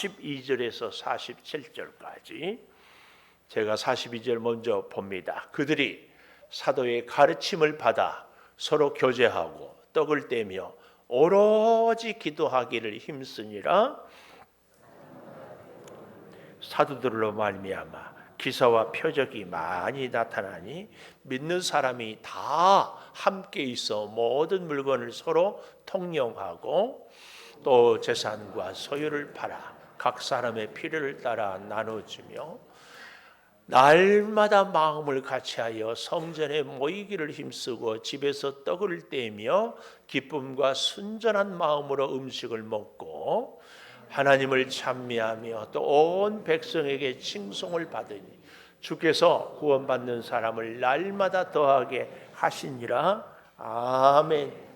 42절에서 47절까지 제가 42절 먼저 봅니다. 그들이 사도의 가르침을 받아 서로 교제하고 떡을 떼며 오로지 기도하기를 힘쓰니라. 사도들로 말미암아 기사와 표적이 많이 나타나니 믿는 사람이 다 함께 있어 모든 물건을 서로 통용하고 또 재산과 소유를 팔아 각 사람의 필요를 따라 나눠주며 날마다 마음을 같이하여 성전에 모이기를 힘쓰고 집에서 떡을 떼며 기쁨과 순전한 마음으로 음식을 먹고 하나님을 찬미하며 또 온 백성에게 칭송을 받으니 주께서 구원받는 사람을 날마다 더하게 하시니라. 아멘.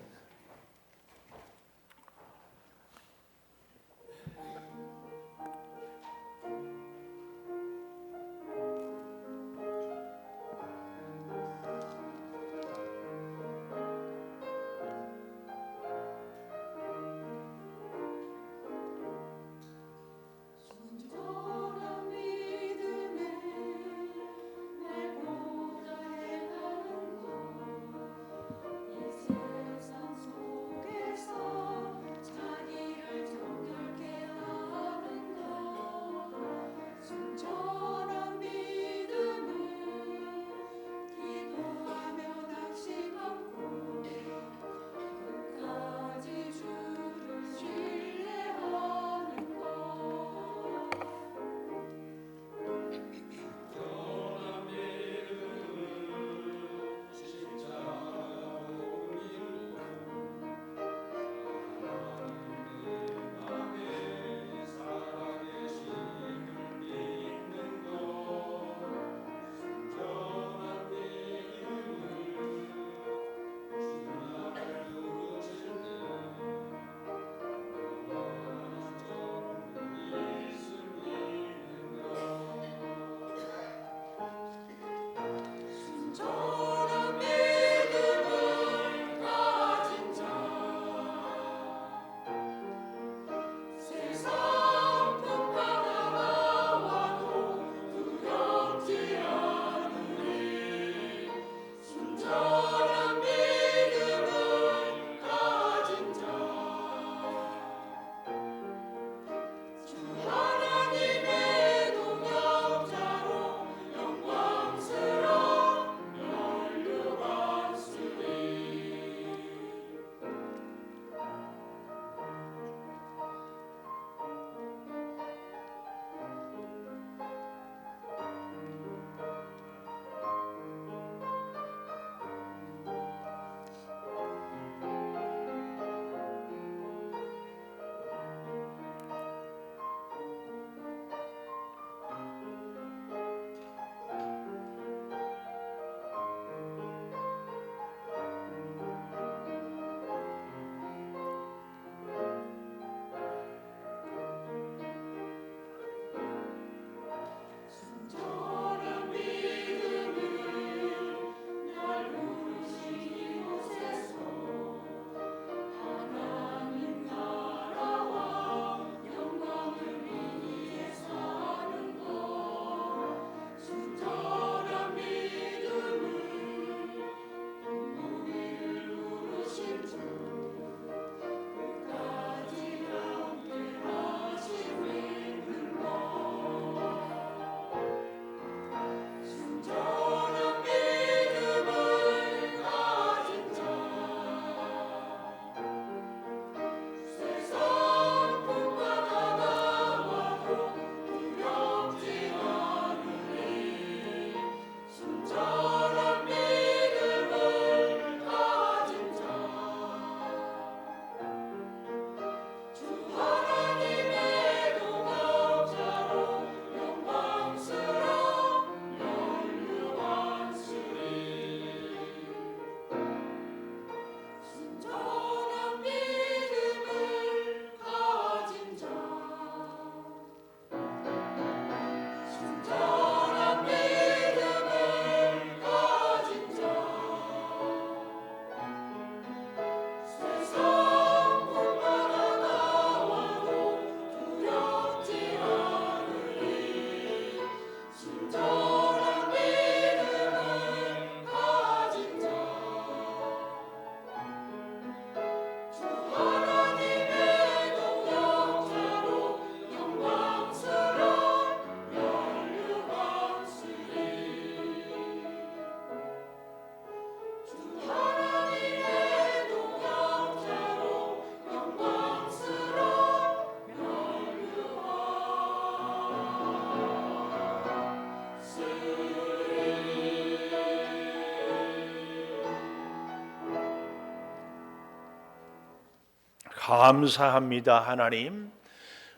감사합니다. 하나님,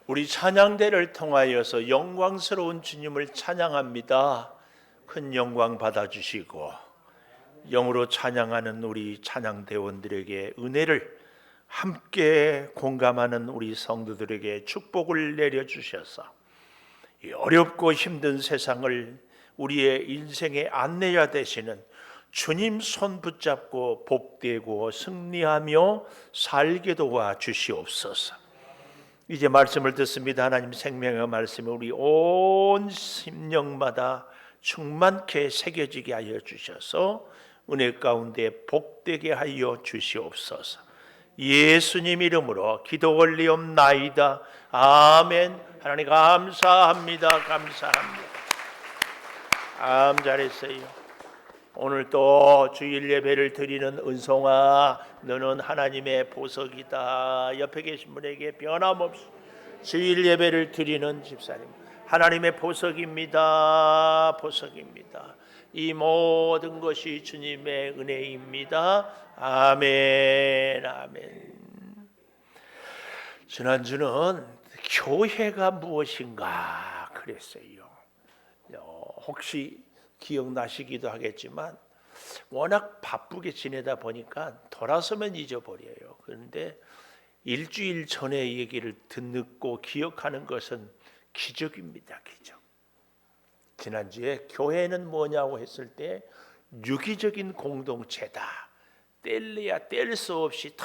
우리 찬양대를 통하여서 영광스러운 주님을 찬양합니다. 큰 영광 받아주시고 영으로 찬양하는 우리 찬양대원들에게 은혜를, 함께 공감하는 우리 성도들에게 축복을 내려주셔서 이 어렵고 힘든 세상을 우리의 인생의 안내자 되시는 주님 손 붙잡고 복되고 승리하며 살게 도와 주시옵소서. 이제 말씀을 듣습니다. 하나님 생명의 말씀이 우리 온 심령마다 충만케 새겨지게 하여 주셔서 은혜 가운데 복되게 하여 주시옵소서. 예수님 이름으로 기도 올리옵나이다. 아멘. 하나님 감사합니다. 감사합니다. 잘했어요. 오늘 또 주일 예배를 드리는 은송아, 너는 하나님의 보석이다. 옆에 계신 분에게 변함없이 주일 예배를 드리는 집사님, 하나님의 보석입니다. 보석입니다. 이 모든 것이 주님의 은혜입니다. 아멘. 아멘. 지난주는 교회가 무엇인가 그랬어요. 혹시 기억나시기도 하겠지만 워낙 바쁘게 지내다 보니까 돌아서면 잊어버려요. 그런데 일주일 전의 얘기를 듣고 기억하는 것은 기적입니다. 기적. 지난주에 교회는 뭐냐고 했을 때 유기적인 공동체다. 뗄래야 뗄 수 없이 다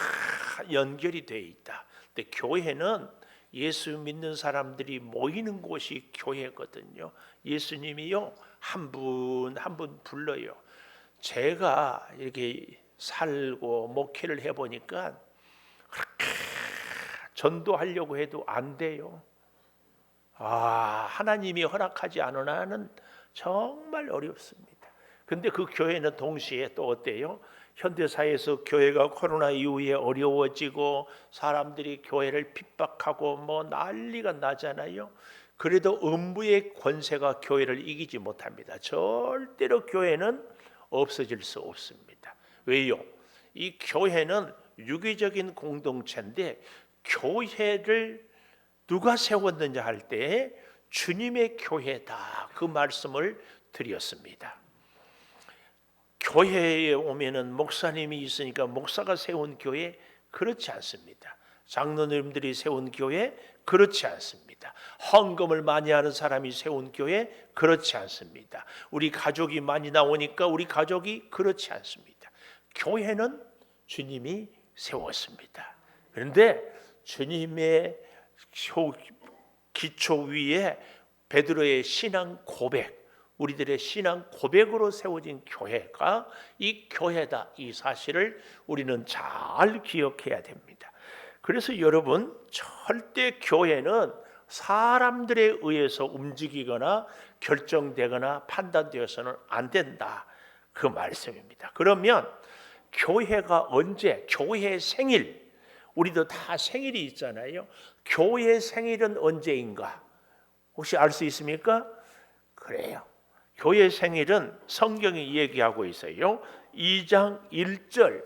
연결이 되어 있다. 근데 교회는 예수 믿는 사람들이 모이는 곳이 교회거든요. 예수님이요, 한 분 한 분 불러요. 제가 이렇게 살고 목회를 해보니까 그렇게 전도하려고 해도 안 돼요. 하나님이 허락하지 않은 한은 정말 어렵습니다. 근데 그 교회는 동시에 또 어때요? 현대사회에서 교회가 코로나 이후에 어려워지고 사람들이 교회를 핍박하고 뭐 난리가 나잖아요. 그래도 음부의 권세가 교회를 이기지 못합니다. 절대로 교회는 없어질 수 없습니다. 왜요? 이 교회는 유기적인 공동체인데, 교회를 누가 세웠느냐 할 때 주님의 교회다, 그 말씀을 드렸습니다. 교회에 오면은 목사님이 있으니까 목사가 세운 교회, 그렇지 않습니다. 장로님들이 세운 교회, 그렇지 않습니다. 헌금을 많이 하는 사람이 세운 교회, 그렇지 않습니다. 우리 가족이 많이 나오니까 우리 가족이, 그렇지 않습니다. 교회는 주님이 세웠습니다. 그런데 주님의 기초 위에 베드로의 신앙 고백, 우리들의 신앙 고백으로 세워진 교회가 이 교회다, 이 사실을 우리는 잘 기억해야 됩니다. 그래서 여러분, 절대 교회는 사람들에 의해서 움직이거나 결정되거나 판단되어서는 안 된다, 그 말씀입니다. 그러면 교회가 언제, 교회의 생일, 우리도 다 생일이 있잖아요. 교회의 생일은 언제인가? 혹시 알 수 있습니까? 그래요. 교회 생일은 성경이 얘기하고 있어요. 2장 1절,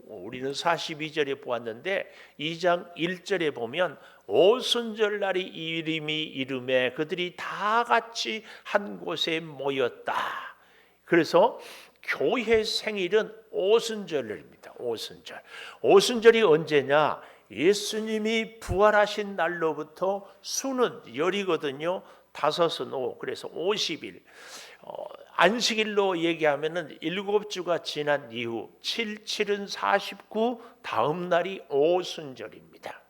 우리는 42절에 보았는데 2장 1절에 보면 오순절 날이 이름이 이름에 그들이 다 같이 한 곳에 모였다. 그래서 교회 생일은 오순절입니다. 오순절. 오순절이 언제냐? 예수님이 부활하신 날로부터 수는 열이거든요. 5은 5, 그래서 50일. 안식일로 얘기하면은 7주가 지난 이후 7은 49, 다음 날이 오순절입니다.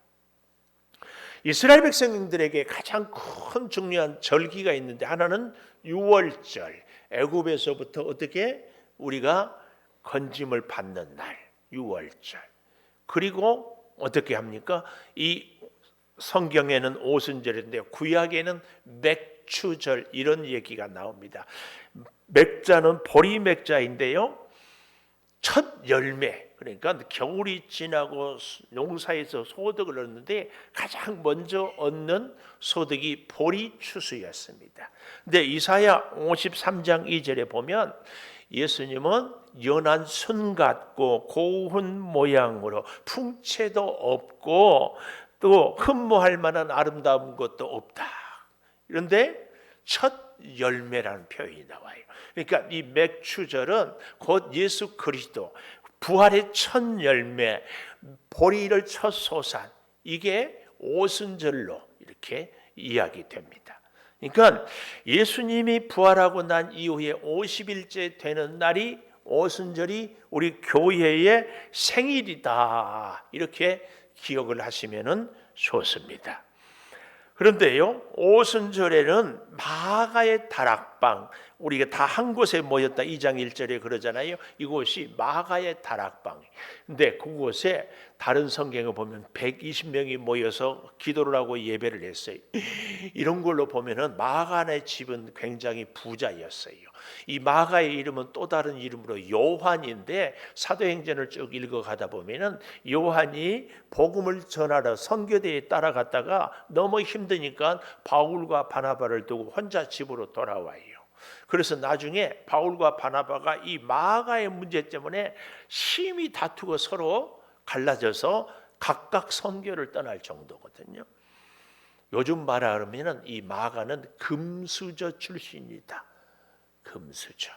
이스라엘 백성들에게 가장 큰 중요한 절기가 있는데, 하나는 유월절, 애굽에서부터 어떻게 우리가 건짐을 받는 날, 유월절. 그리고 어떻게 합니까? 이 성경에는 오순절인데 구약에는 맥추절, 이런 얘기가 나옵니다. 맥자는 보리 맥자인데요, 첫 열매, 그러니까 겨울이 지나고 농사에서 소득을 얻는데 가장 먼저 얻는 소득이 보리 추수였습니다. 근데 이사야 53장 2절에 보면 예수님은 연한 순 같고 고운 모양으로 풍채도 없고 또 흠모할 만한 아름다운 것도 없다. 그런데 첫 열매라는 표현이 나와요. 그러니까 이 맥추절은 곧 예수 그리스도 부활의 첫 열매, 보리를 첫 소산, 이게 오순절로 이렇게 이야기됩니다. 그러니까 예수님이 부활하고 난 이후에 50일째 되는 날이 오순절이 우리 교회의 생일이다, 이렇게 기억을 하시면 좋습니다. 그런데요, 오순절에는 마가의 다락방, 우리가 다 한 곳에 모였다 2장 1절에 그러잖아요. 이곳이 마가의 다락방. 근데 그곳에 다른 성경을 보면 120명이 모여서 기도를 하고 예배를 했어요. 이런 걸로 보면은 마가의 집은 굉장히 부자였어요. 이 마가의 이름은 또 다른 이름으로 요한인데, 사도행전을 쭉 읽어가다 보면은 요한이 복음을 전하러 선교대에 따라갔다가 너무 힘드니까 바울과 바나바를 두고 혼자 집으로 돌아와요. 그래서 나중에 바울과 바나바가 이 마가의 문제 때문에 심히 다투고 서로 갈라져서 각각 선교를 떠날 정도거든요. 요즘 말하면 이 마가는 금수저 출신이다. 금수저.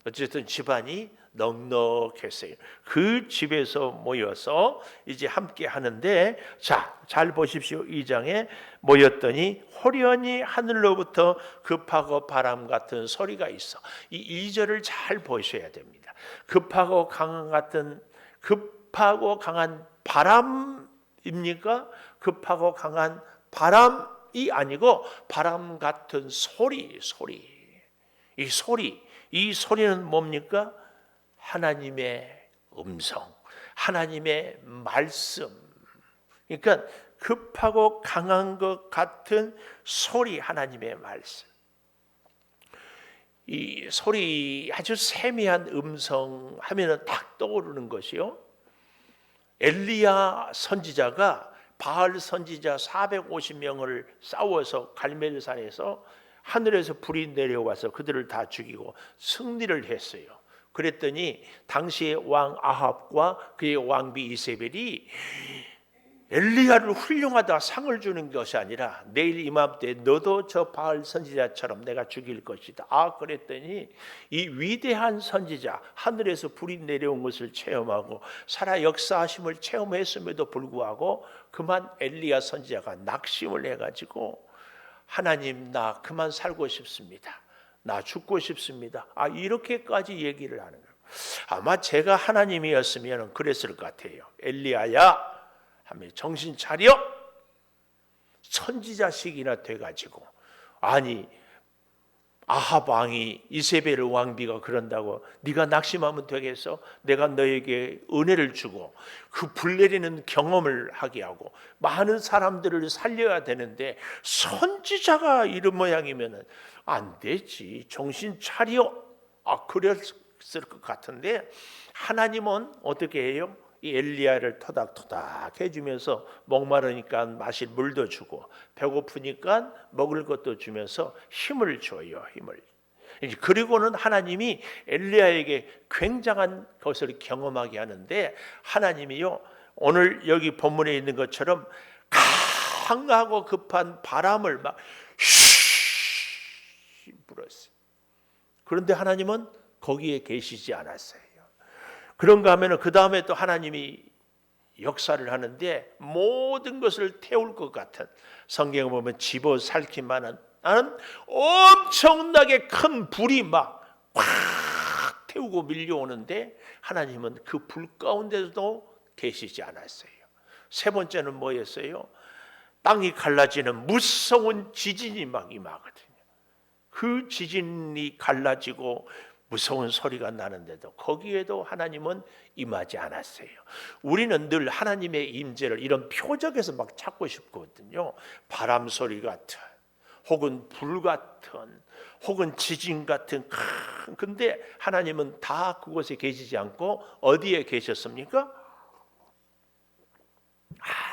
어쨌든 집안이 넉넉했어요. 그 집에서 모여서 이제 함께 하는데, 자, 잘 보십시오. 2장에 모였더니 호련히 하늘로부터 급하고 바람 같은 소리가 있어. 이 2절을 잘 보셔야 됩니다. 급하고 강한 바람입니까? 급하고 강한 바람이 아니고 바람 같은 소리. 이 소리는 뭡니까? 하나님의 음성, 하나님의 말씀. 그러니까 급하고 강한 것 같은 소리, 하나님의 말씀. 이 소리, 아주 세미한 음성 하면은 딱 떠오르는 것이요, 엘리야 선지자가 바알 선지자 450명을 싸워서 갈멜산에서 하늘에서 불이 내려와서 그들을 다 죽이고 승리를 했어요. 그랬더니 당시의 왕 아합과 그의 왕비 이세벨이 엘리야를 훌륭하다 상을 주는 것이 아니라 내일 이맘때 너도 저 바알 선지자처럼 내가 죽일 것이다. 그랬더니 이 위대한 선지자, 하늘에서 불이 내려온 것을 체험하고 살아 역사하심을 체험했음에도 불구하고 그만 엘리야 선지자가 낙심을 해가지고, 하나님, 나 그만 살고 싶습니다. 나 죽고 싶습니다. 이렇게까지 얘기를 하는 거예요. 아마 제가 하나님이었으면 그랬을 것 같아요. 엘리야야, 하면 정신 차려. 선지자식이나 돼가지고, 아니 아합 왕이 이세벨 왕비가 그런다고 네가 낙심하면 되겠어? 내가 너에게 은혜를 주고 그 불 내리는 경험을 하게 하고 많은 사람들을 살려야 되는데 선지자가 이런 모양이면 안 되지. 정신 차려. 그랬을 것 같은데, 하나님은 어떻게 해요? 이 엘리야를 토닥토닥 해주면서 목마르니까 마실 물도 주고 배고프니까 먹을 것도 주면서 힘을 줘요. 힘을. 그리고는 하나님이 엘리야에게 굉장한 것을 경험하게 하는데, 하나님이요, 오늘 여기 본문에 있는 것처럼 강하고 급한 바람을 막 불었어요. 그런데 하나님은 거기에 계시지 않았어요. 그런가 하면 그 다음에 또 하나님이 역사를 하는데 모든 것을 태울 것 같은, 성경을 보면 집어삼킬만한 엄청나게 큰 불이 막 확 태우고 밀려오는데 하나님은 그 불 가운데서도 계시지 않았어요. 세 번째는 뭐였어요? 땅이 갈라지는 무서운 지진이 막 임하거든요. 그 지진이 갈라지고 무서운 소리가 나는데도 거기에도 하나님은 임하지 않았어요. 우리는 늘 하나님의 임재를 이런 표적에서 막 찾고 싶거든요. 바람 소리 같은, 혹은 불 같은, 혹은 지진 같은. 근데 하나님은 다 그곳에 계시지 않고 어디에 계셨습니까?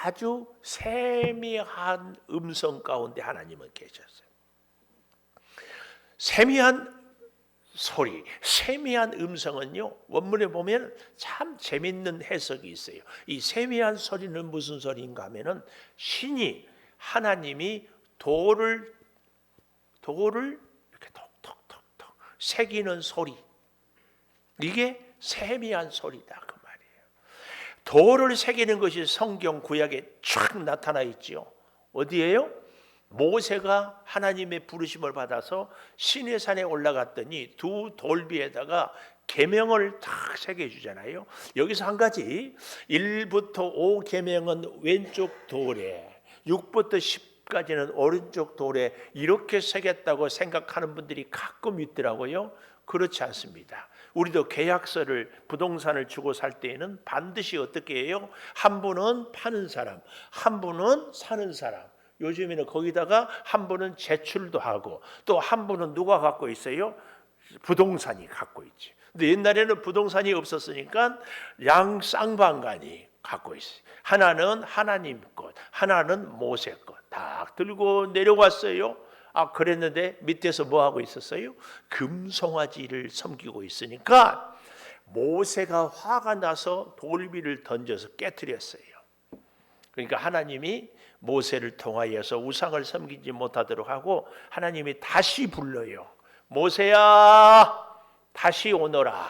아주 세미한 음성 가운데 하나님은 계셨어요. 세미한 소리, 세미한 음성은요, 원문에 보면 참 재밌는 해석이 있어요. 이 세미한 소리는 무슨 소리인가 하면은 신이, 하나님이 돌을 이렇게 톡톡톡톡 새기는 소리, 이게 세미한 소리다 그 말이에요. 돌을 새기는 것이 성경 구약에 쫙 나타나 있지요. 어디에요? 모세가 하나님의 부르심을 받아서 시내산에 올라갔더니 두 돌비에다가 계명을 탁 새겨 주잖아요. 여기서 한 가지, 1부터 5 계명은 왼쪽 돌에, 6부터 10까지는 오른쪽 돌에 이렇게 새겼다고 생각하는 분들이 가끔 있더라고요. 그렇지 않습니다. 우리도 계약서를, 부동산을 주고 살 때에는 반드시 어떻게 해요? 한 분은 파는 사람, 한 분은 사는 사람. 요즘에는 거기다가 한 분은 제출도 하고 또 한 분은 누가 갖고 있어요? 부동산이 갖고 있지. 근데 옛날에는 부동산이 없었으니까 양 쌍방간이 갖고 있어요. 하나는 하나님 것, 하나는 모세 것. 딱 들고 내려왔어요. 그랬는데 밑에서 뭐 하고 있었어요? 금송아지를 섬기고 있으니까 모세가 화가 나서 돌비를 던져서 깨뜨렸어요. 그러니까 하나님이 모세를 통하여서 우상을 섬기지 못하도록 하고 하나님이 다시 불러요. 모세야, 다시 오너라.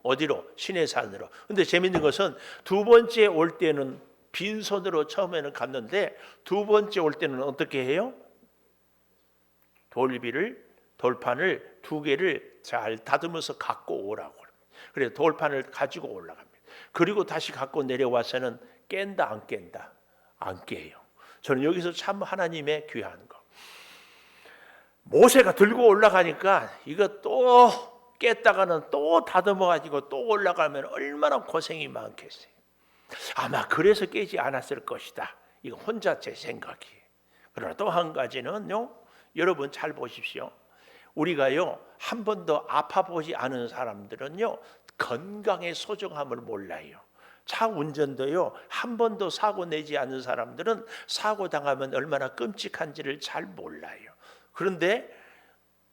어디로? 시내산으로. 근데 재밌는 것은 두 번째 올 때는 빈손으로 처음에는 갔는데 두 번째 올 때는 어떻게 해요? 돌판을 두 개를 잘 다듬어서 갖고 오라고. 그래서 돌판을 가지고 올라갑니다. 그리고 다시 갖고 내려와서는 깬다 안 깬다? 안 깨요. 저는 여기서 참 하나님의 귀한 거. 모세가 들고 올라가니까 이거 또 깼다가는 또 다듬어 가지고 또 올라가면 얼마나 고생이 많겠어요. 아마 그래서 깨지 않았을 것이다. 이거 혼자 제 생각이에요. 그러나 또 한 가지는요. 여러분 잘 보십시오. 우리가요, 한 번도 아파보지 않은 사람들은요, 건강의 소중함을 몰라요. 차 운전도요, 한 번도 사고 내지 않은 사람들은 사고 당하면 얼마나 끔찍한지를 잘 몰라요. 그런데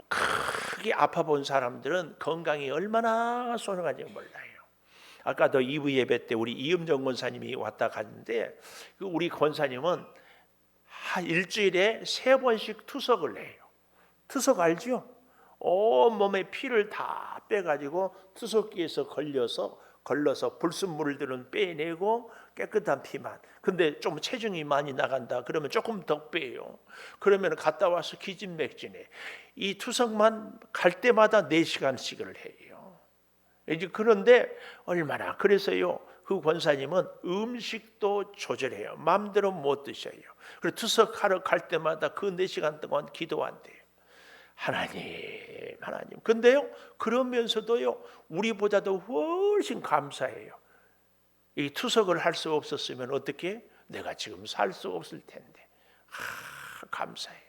크게 아파본 사람들은 건강이 얼마나 소중한지 몰라요. 아까도 2부 예배 때 우리 이음정 권사님이 왔다 갔는데 우리 권사님은 일주일에 3번씩 투석을 해요. 투석 알죠? 온몸에 피를 다 빼가지고 투석기에서 걸러서 불순물들은 빼내고 깨끗한 피만. 근데 좀 체중이 많이 나간다 그러면 조금 더 빼요. 그러면 갔다 와서 기진맥진해. 이 투석만 갈 때마다 4시간씩을 해요. 이제 그런데 얼마나, 그래서요 그 권사님은 음식도 조절해요. 마음대로 못 드셔요. 그리고 투석하러 갈 때마다 그 4시간 동안 기도한대요. 하나님. 근데요, 그러면서도요, 우리보다도 훨씬 감사해요. 이 투석을 할 수 없었으면 어떻게? 내가 지금 살 수 없을 텐데. 감사해요.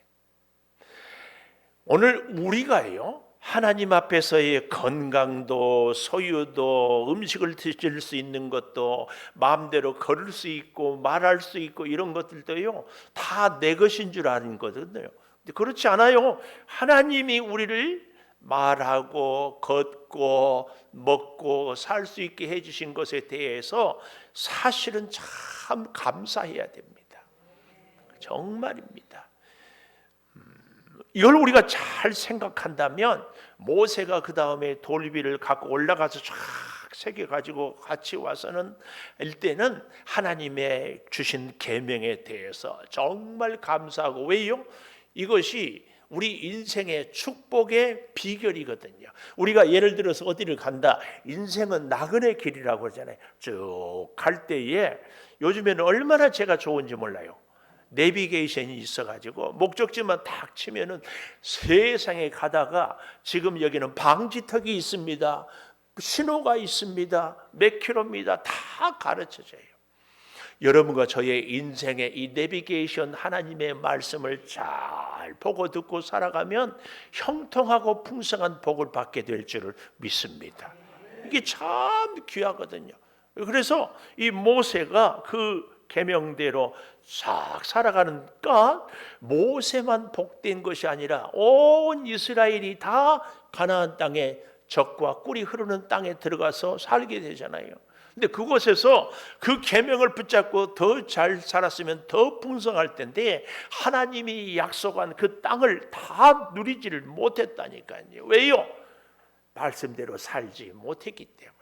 오늘 우리가요, 하나님 앞에서의 건강도 소유도 음식을 드실 수 있는 것도 마음대로 걸을 수 있고 말할 수 있고 이런 것들도요 다 내 것인 줄 아는 거거든요. 근데 그렇지 않아요. 하나님이 우리를 말하고 걷고 먹고 살 수 있게 해주신 것에 대해서 사실은 참 감사해야 됩니다. 정말입니다. 이걸 우리가 잘 생각한다면 모세가 그 다음에 돌비를 갖고 올라가서 쫙 새겨가지고 같이 와서는 일때는 하나님의 주신 계명에 대해서 정말 감사하고, 왜요? 이것이 우리 인생의 축복의 비결이거든요. 우리가 예를 들어서 어디를 간다, 인생은 나그네 길이라고 그러잖아요. 쭉 갈 때에 요즘에는 얼마나 제가 좋은지 몰라요. 내비게이션이 있어가지고 목적지만 딱 치면은 세상에 가다가 지금 여기는 방지턱이 있습니다. 신호가 있습니다. 몇 킬로입니다. 다 가르쳐줘요. 여러분과 저의 인생의 이 내비게이션 하나님의 말씀을 잘 보고 듣고 살아가면 형통하고 풍성한 복을 받게 될 줄을 믿습니다. 이게 참 귀하거든요. 그래서 이 모세가 그 계명대로 싹 살아가는 것, 모세만 복된 것이 아니라 온 이스라엘이 다 가나안 땅에 젖과 꿀이 흐르는 땅에 들어가서 살게 되잖아요. 근데 그곳에서 그 계명을 붙잡고 더 잘 살았으면 더 풍성할 텐데 하나님이 약속한 그 땅을 다 누리지를 못했다니까요. 왜요? 말씀대로 살지 못했기 때문에.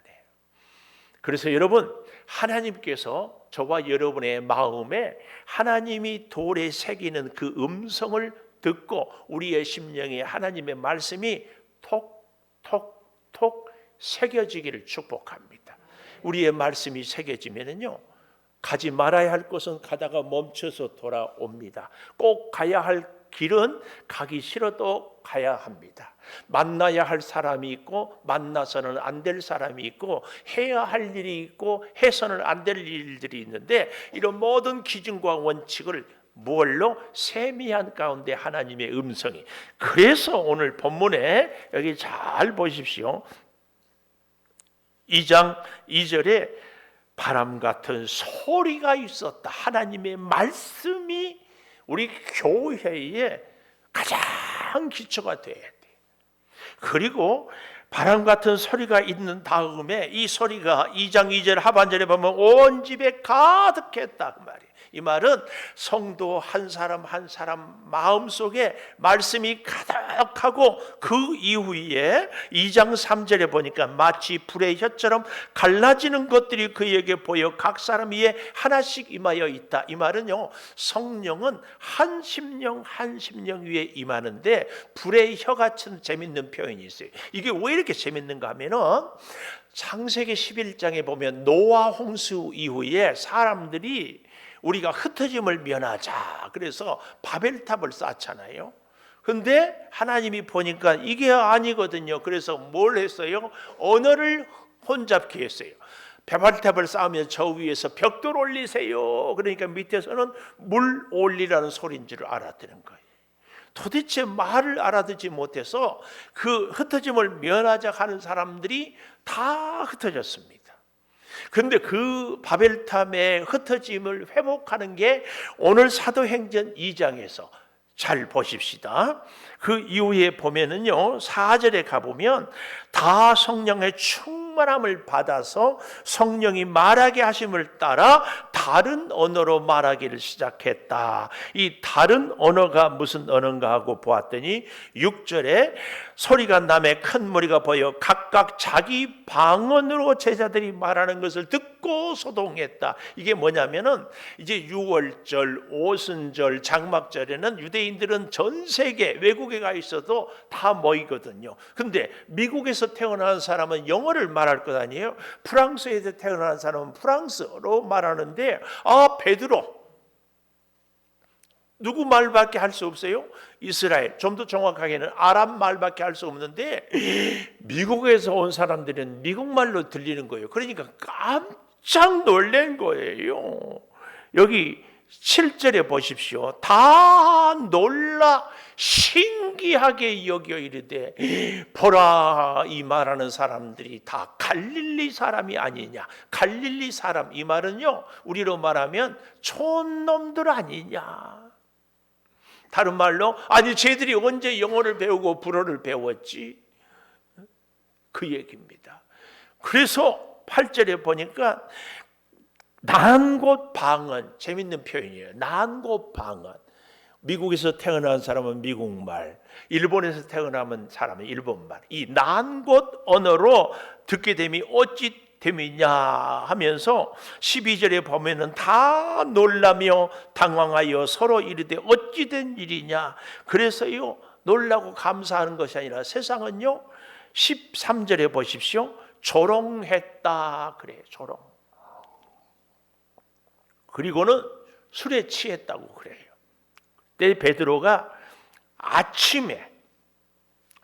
그래서 여러분, 하나님께서 저와 여러분의 마음에 하나님이 돌에 새기는 그 음성을 듣고 우리의 심령에 하나님의 말씀이 톡톡톡 새겨지기를 축복합니다. 우리의 말씀이 새겨지면은요, 가지 말아야 할 곳은 가다가 멈춰서 돌아옵니다. 꼭 가야 할 길은 가기 싫어도 가야 합니다. 만나야 할 사람이 있고 만나서는 안 될 사람이 있고 해야 할 일이 있고 해서는 안 될 일들이 있는데 이런 모든 기준과 원칙을 무얼로? 세미한 가운데 하나님의 음성이. 그래서 오늘 본문에 여기 잘 보십시오. 2장 2절에 바람 같은 소리가 있었다. 하나님의 말씀이 우리 교회의 가장 기초가 돼야 돼. 그리고 바람 같은 소리가 있는 다음에 이 소리가 2장 2절 하반절에 보면 온 집에 가득했다 그 말이에요. 이 말은 성도 한 사람 한 사람 마음속에 말씀이 가득하고 그 이후에 2장 3절에 보니까 마치 불의 혀처럼 갈라지는 것들이 그에게 보여 각 사람 위에 하나씩 임하여 있다. 이 말은요, 성령은 한 심령 한 심령 위에 임하는데 불의 혀 같은 재밌는 표현이 있어요. 이게 왜 이렇게 재밌는가 하면은 창세기 11장에 보면 노아 홍수 이후에 사람들이 우리가 흩어짐을 면하자 그래서 바벨탑을 쌓잖아요. 근데 하나님이 보니까 이게 아니거든요. 그래서 뭘 했어요? 언어를 혼잡케 했어요. 바벨탑을 쌓으면 저 위에서 벽돌 올리세요. 그러니까 밑에서는 물 올리라는 소리인 줄 알았다는 거예요. 도대체 말을 알아듣지 못해서 그 흩어짐을 면하자 하는 사람들이 다 흩어졌습니다. 그런데 그 바벨탑의 흩어짐을 회복하는 게 오늘 사도행전 2장에서 잘 보십시다. 그 이후에 보면은요, 4절에 가보면 다 성령의 충만함을 받아서 성령이 말하게 하심을 따라 다른 언어로 말하기를 시작했다. 이 다른 언어가 무슨 언어인가 하고 보았더니 6절에 소리가 나매 큰 무리가 보여 각각 자기 방언으로 제자들이 말하는 것을 듣고 소동했다. 이게 뭐냐면은 이제 유월절, 오순절, 장막절에는 유대인들은 전 세계 외국에 가 있어도 다 모이거든요. 근데 미국에서 태어난 사람은 영어를 말할 것 아니에요? 프랑스에서 태어난 사람은 프랑스어로 말하는데 베드로 누구 말밖에 할 수 없어요? 이스라엘, 좀 더 정확하게는 아랍 말밖에 할 수 없는데 미국에서 온 사람들은 미국 말로 들리는 거예요. 그러니까 깜짝 놀란 거예요. 여기 7절에 보십시오. 다 놀라 신기하게 여겨 이르되 보라, 이 말하는 사람들이 다 갈릴리 사람이 아니냐. 갈릴리 사람, 이 말은요, 우리로 말하면 촌놈들 아니냐. 다른 말로 아니 쟤들이 언제 영어를 배우고 불어를 배웠지? 그 얘기입니다. 그래서 8절에 보니까 난곳 방언, 재밌는 표현이에요. 난곳 방언. 미국에서 태어난 사람은 미국말, 일본에서 태어나면 사람은 일본말. 이 난곳 언어로 듣게 되면 어찌 됨이냐 하면서 12절에 보면은 다 놀라며 당황하여 서로 이르되 어찌 된 일이냐. 그래서요, 놀라고 감사하는 것이 아니라 세상은요, 13절에 보십시오. 조롱했다 그래요. 조롱. 그리고는 술에 취했다고 그래요. 그때 베드로가 아침에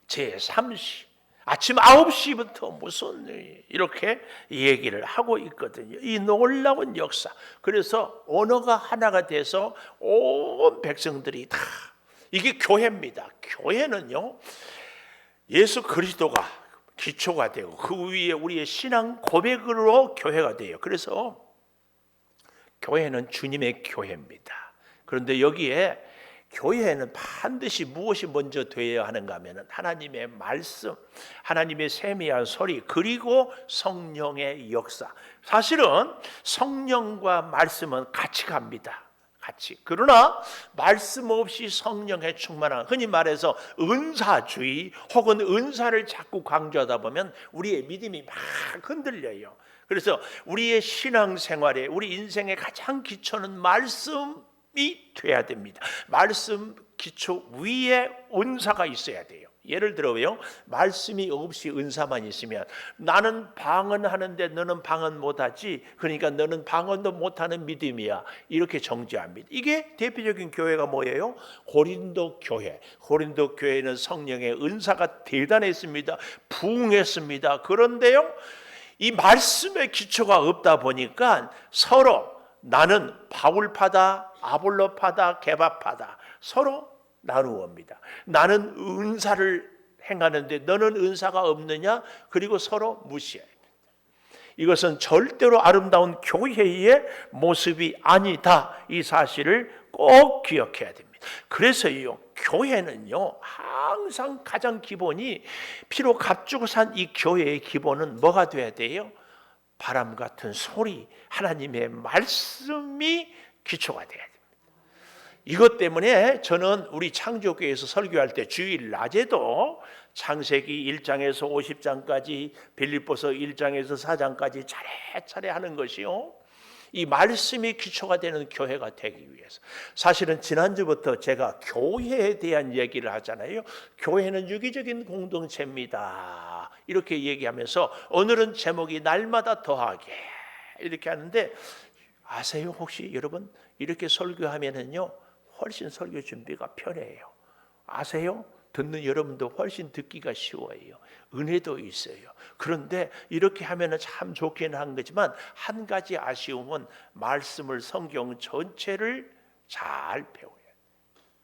제3시 아침 9시부터 무슨 이렇게 얘기를 하고 있거든요. 이 놀라운 역사. 그래서 언어가 하나가 돼서 온 백성들이 다, 이게 교회입니다. 교회는요, 예수 그리스도가 기초가 되고 그 위에 우리의 신앙 고백으로 교회가 돼요. 그래서 교회는 주님의 교회입니다. 그런데 여기에 교회에는 반드시 무엇이 먼저 되어야 하는가 하면 하나님의 말씀, 하나님의 세미한 소리, 그리고 성령의 역사. 사실은 성령과 말씀은 같이 갑니다. 같이. 그러나 말씀 없이 성령에 충만한, 흔히 말해서 은사주의 혹은 은사를 자꾸 강조하다 보면 우리의 믿음이 막 흔들려요. 그래서 우리의 신앙생활에, 우리 인생의 가장 기초는 말씀이 돼야 됩니다. 말씀 기초 위에 은사가 있어야 돼요. 예를 들어요, 말씀이 없이 은사만 있으면 나는 방언하는데 너는 방언 못하지, 그러니까 너는 방언도 못하는 믿음이야, 이렇게 정죄합니다. 이게 대표적인 교회가 뭐예요? 고린도 교회. 고린도 교회는 성령의 은사가 대단했습니다. 부흥했습니다. 그런데요, 이 말씀의 기초가 없다 보니까 서로 나는 바울파다, 아볼로파다, 게바파다 서로 나누옵니다. 나는 은사를 행하는데 너는 은사가 없느냐? 그리고 서로 무시합니다. 이것은 절대로 아름다운 교회의 모습이 아니다. 이 사실을 꼭 기억해야 됩니다. 그래서요, 교회는요 항상 가장 기본이, 피로 값주고 산 이 교회의 기본은 뭐가 돼야 돼요? 바람 같은 소리, 하나님의 말씀이 기초가 돼야 됩니다. 이것 때문에 저는 우리 창조교회에서 설교할 때 주일 낮에도 창세기 1장에서 50장까지, 빌립보서 1장에서 4장까지 차례차례 하는 것이요, 이 말씀이 기초가 되는 교회가 되기 위해서. 사실은 지난주부터 제가 교회에 대한 얘기를 하잖아요. 교회는 유기적인 공동체입니다, 이렇게 얘기하면서 오늘은 제목이 날마다 더하게, 이렇게 하는데 아세요? 혹시 여러분, 이렇게 설교하면은요 훨씬 설교 준비가 편해요. 아세요? 듣는 여러분도 훨씬 듣기가 쉬워요. 은혜도 있어요. 그런데 이렇게 하면은 참 좋긴 한 거지만 한 가지 아쉬움은 말씀을, 성경 전체를 잘 배워요.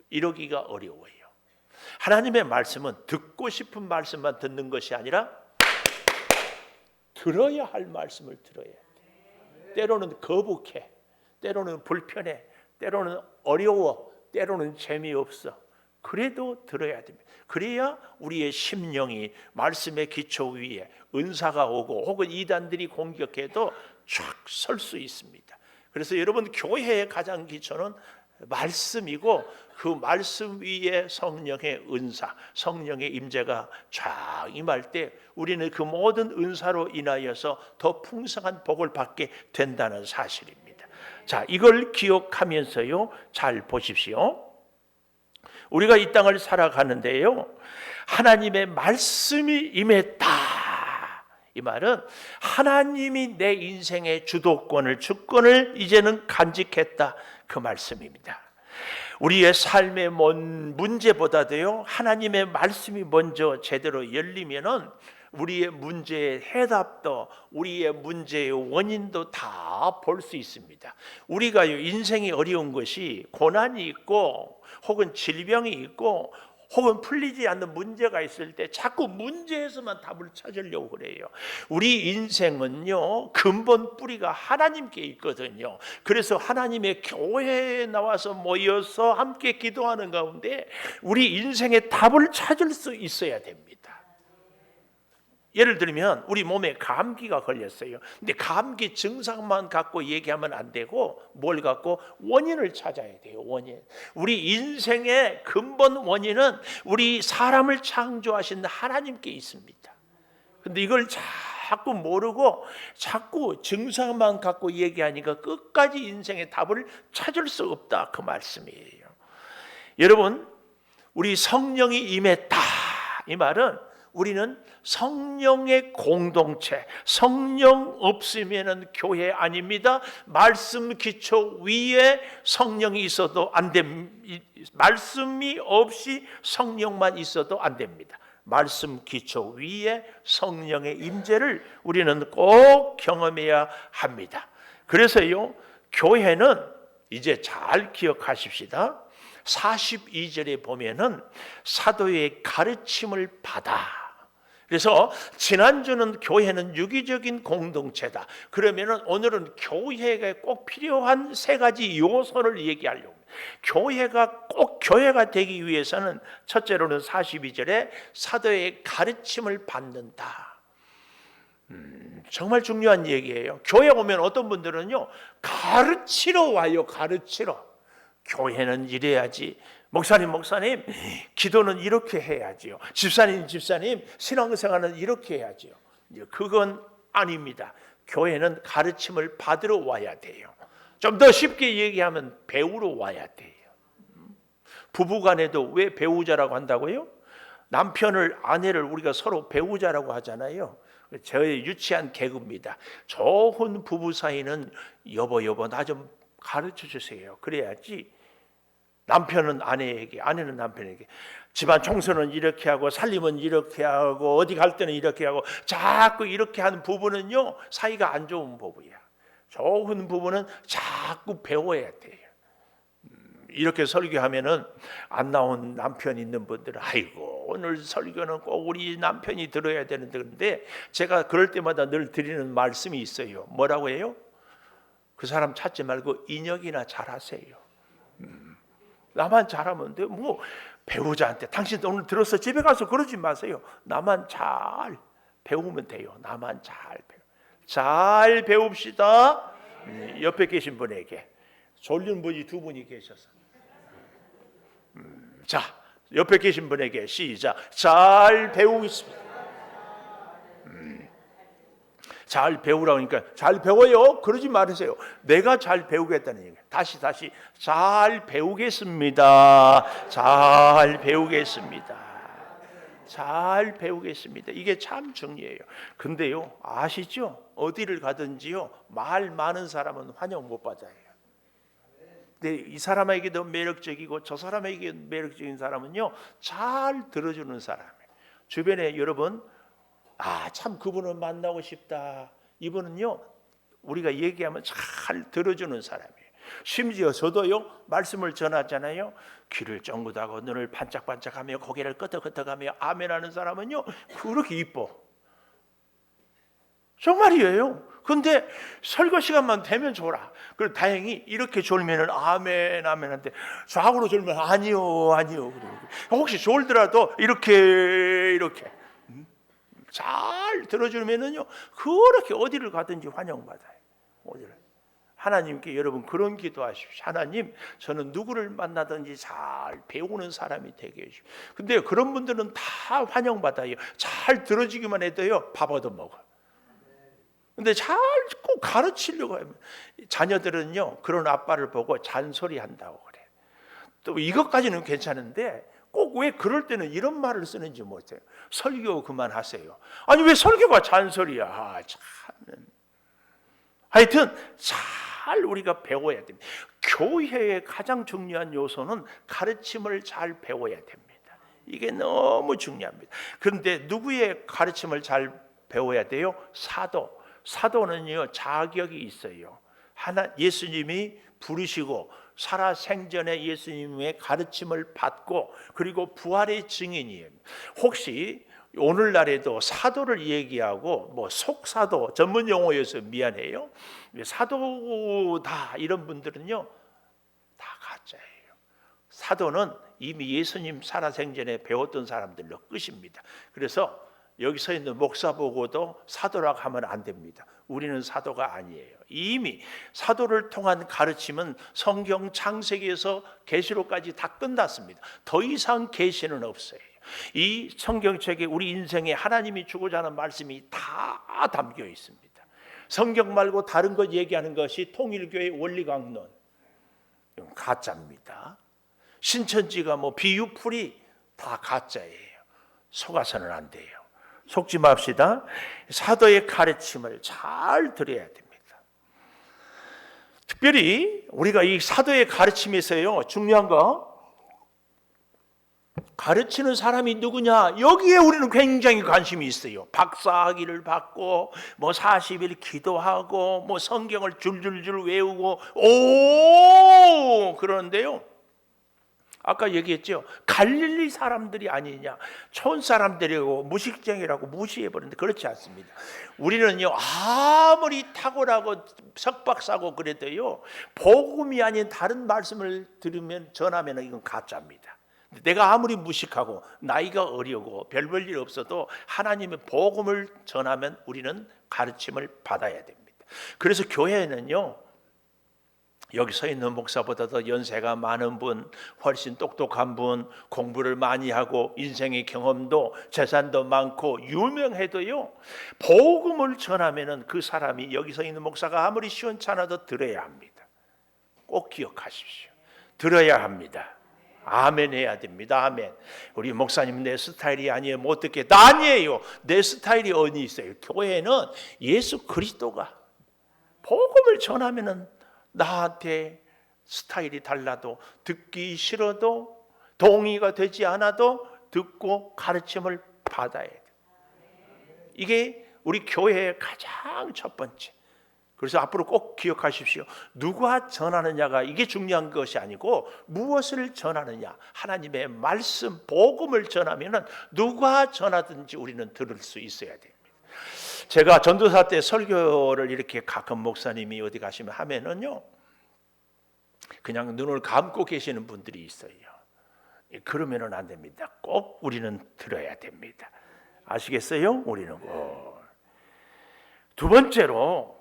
이러기가 어려워요. 하나님의 말씀은 듣고 싶은 말씀만 듣는 것이 아니라 들어야 할 말씀을 들어야 돼. 때로는 거북해, 때로는 불편해, 때로는 어려워, 때로는 재미없어. 그래도 들어야 됩니다. 그래야 우리의 심령이 말씀의 기초 위에 은사가 오고 혹은 이단들이 공격해도 쫙 설 수 있습니다. 그래서 여러분, 교회의 가장 기초는 말씀이고 그 말씀 위에 성령의 은사, 성령의 임재가 쫙 임할 때 우리는 그 모든 은사로 인하여서 더 풍성한 복을 받게 된다는 사실입니다. 자, 이걸 기억하면서요, 잘 보십시오. 우리가 이 땅을 살아가는데요, 하나님의 말씀이 임했다. 이 말은 하나님이 내 인생의 주도권을, 주권을 이제는 간직했다, 그 말씀입니다. 우리의 삶의 문제보다도요, 하나님의 말씀이 먼저 제대로 열리면은 우리의 문제의 해답도, 우리의 문제의 원인도 다 볼 수 있습니다. 우리가요, 인생이 어려운 것이 고난이 있고 혹은 질병이 있고 혹은 풀리지 않는 문제가 있을 때 자꾸 문제에서만 답을 찾으려고 그래요. 우리 인생은요, 근본 뿌리가 하나님께 있거든요. 그래서 하나님의 교회에 나와서 모여서 함께 기도하는 가운데 우리 인생의 답을 찾을 수 있어야 됩니다. 예를 들면 우리 몸에 감기가 걸렸어요. 근데 감기 증상만 갖고 얘기하면 안 되고 뭘 갖고? 원인을 찾아야 돼요. 원인. 우리 인생의 근본 원인은 우리 사람을 창조하신 하나님께 있습니다. 근데 이걸 자꾸 모르고 자꾸 증상만 갖고 얘기하니까 끝까지 인생의 답을 찾을 수 없다, 그 말씀이에요. 여러분, 우리 성령이 임했다, 이 말은 우리는 성령의 공동체, 성령 없으면은 교회 아닙니다. 말씀 기초 위에 성령이 있어도 안 됩니다. 말씀이 없이 성령만 있어도 안 됩니다. 말씀 기초 위에 성령의 임재를 우리는 꼭 경험해야 합니다. 그래서요, 교회는 이제 잘 기억하십시다. 42절에 보면은 사도의 가르침을 받아, 그래서 지난주는 교회는 유기적인 공동체다. 그러면은 오늘은 교회에 꼭 필요한 세 가지 요소를 얘기하려고. 교회가 꼭 교회가 되기 위해서는 첫째로는 42절에 사도의 가르침을 받는다. 정말 중요한 얘기예요. 교회 오면 어떤 분들은요, 가르치러 와요. 가르치러. 교회는 이래야지. 목사님 기도는 이렇게 해야지요. 집사님 신앙생활은 이렇게 해야지요. 그건 아닙니다. 교회는 가르침을 받으러 와야 돼요. 좀 더 쉽게 얘기하면 배우러 와야 돼요. 부부간에도 왜 배우자라고 한다고요? 남편을 아내를 우리가 서로 배우자라고 하잖아요. 저의 유치한 개그입니다. 좋은 부부 사이는 여보 나 좀 가르쳐 주세요. 그래야지 남편은 아내에게, 아내는 남편에게 집안 청소는 이렇게 하고 살림은 이렇게 하고 어디 갈 때는 이렇게 하고 자꾸 이렇게 하는 부부는요, 사이가 안 좋은 부부야. 좋은 부부는 자꾸 배워야 돼요. 이렇게 설교하면은 안 나온 남편 있는 분들은 아이고 오늘 설교는 꼭 우리 남편이 들어야 되는데, 그런데 제가 그럴 때마다 늘 드리는 말씀이 있어요. 뭐라고 해요? 그 사람 찾지 말고 인역이나 잘하세요. 나만 잘하면 돼. 뭐 배우자한테 당신 오늘 들었어? 집에 가서 그러지 마세요. 나만 잘 배우면 돼요. 나만 잘 배웁시다. 옆에 계신 분에게 졸린 분이 두 분이 계셔서 자, 옆에 계신 분에게 시작. 잘 배우겠습니다. 잘 배우라고 하니까 잘 배워요. 그러지 말으세요. 내가 잘 배우겠다는 얘기예요. 다시 잘 배우겠습니다. 잘 배우겠습니다. 이게 참 중요해요. 근데요, 아시죠? 어디를 가든지요, 말 많은 사람은 환영 못 받아요. 근데 이 사람에게도 매력적이고 저 사람에게 매력적인 사람은요, 잘 들어주는 사람이에요. 주변에 여러분, 참 그분을 만나고 싶다. 이분은요, 우리가 얘기하면 잘 들어주는 사람이에요. 심지어 저도요, 말씀을 전하잖아요. 귀를 쫑긋하고 눈을 반짝반짝하며 고개를 끄덕끄덕하며 아멘하는 사람은요, 그렇게 이뻐. 정말이에요. 근데 설교 시간만 되면 줘라. 그리고 다행히 이렇게 졸면은 아멘 하는데 좌우로 졸면 아니요. 혹시 졸더라도 이렇게 잘 들어주면은요, 그렇게 어디를 가든지 환영받아요. 어디를. 하나님께 여러분 그런 기도하십시오. 하나님, 저는 누구를 만나든지 잘 배우는 사람이 되게 해주십시오. 근데 그런 분들은 다 환영받아요. 잘 들어주기만 해도요, 밥 얻어먹어요. 근데 잘 꼭 가르치려고 하면 자녀들은요, 그런 아빠를 보고 잔소리한다고 그래. 또 이것까지는 괜찮은데 꼭 왜 그럴 때는 이런 말을 쓰는지 못해요. 설교 그만하세요. 아니 왜 설교가 잔소리야. 참. 하여튼 잘 우리가 배워야 됩니다. 교회의 가장 중요한 요소는 가르침을 잘 배워야 됩니다. 이게 너무 중요합니다. 그런데 누구의 가르침을 잘 배워야 돼요? 사도는요, 자격이 있어요. 예수님이 부르시고 살아생전에 예수님의 가르침을 받고 그리고 부활의 증인이에요. 혹시 오늘날에도 사도를 얘기하고 뭐 속사도 전문 용어여서 미안해요. 사도다 이런 분들은요, 다 가짜예요. 사도는 이미 예수님 살아생전에 배웠던 사람들로 끝입니다. 그래서 여기 서 있는 목사 보고도 사도라고 하면 안 됩니다. 우리는 사도가 아니에요. 이미 사도를 통한 가르침은 성경 창세기에서 계시록까지 다 끝났습니다. 더 이상 계시는 없어요. 이 성경책에 우리 인생에 하나님이 주고자 하는 말씀이 다 담겨 있습니다. 성경 말고 다른 것 얘기하는 것이 통일교의 원리강론, 이건 가짜입니다. 신천지가 뭐 비유풀이 다 가짜예요. 속아서는 안 돼요. 속지 맙시다. 사도의 가르침을 잘 들어야 됩니다. 특별히 우리가 이 사도의 가르침에서요, 중요한 거, 가르치는 사람이 누구냐, 여기에 우리는 굉장히 관심이 있어요. 박사학위를 받고 뭐 40일 기도하고 뭐 성경을 줄줄줄 외우고 그러는데요, 아까 얘기했죠. 갈릴리 사람들이 아니냐, 촌 사람들이고 무식쟁이라고 무시해버리는데 그렇지 않습니다. 우리는요, 아무리 탁월하고 석박사고 그래도요, 복음이 아닌 다른 말씀을 들으면 전하면 이건 가짜입니다. 내가 아무리 무식하고 나이가 어리고 별 볼 일 없어도 하나님의 복음을 전하면 우리는 가르침을 받아야 됩니다. 그래서 교회는요, 여기 서 있는 목사보다도 연세가 많은 분, 훨씬 똑똑한 분, 공부를 많이 하고 인생의 경험도 재산도 많고 유명해도요, 복음을 전하면은 그 사람이 여기 서 있는 목사가 아무리 시원찮아도 들어야 합니다. 꼭 기억하십시오. 들어야 합니다. 아멘 해야 됩니다. 아멘. 우리 목사님 내 스타일이 아니에요, 못 듣겠다. 아니에요. 내 스타일이 어디 있어요? 교회는 예수 그리스도가 복음을 전하면은 나한테 스타일이 달라도, 듣기 싫어도, 동의가 되지 않아도 듣고 가르침을 받아야 돼요. 이게 우리 교회의 가장 첫 번째. 그래서 앞으로 꼭 기억하십시오. 누가 전하느냐가 이게 중요한 것이 아니고 무엇을 전하느냐, 하나님의 말씀, 복음을 전하면은 누가 전하든지 우리는 들을 수 있어야 됩니다. 제가 전도사 때 설교를 이렇게 가끔 목사님이 어디 가시면 하면은요, 그냥 눈을 감고 계시는 분들이 있어요. 그러면은 안 됩니다. 꼭 우리는 들어야 됩니다. 아시겠어요? 우리는 꼭. 두 번째로,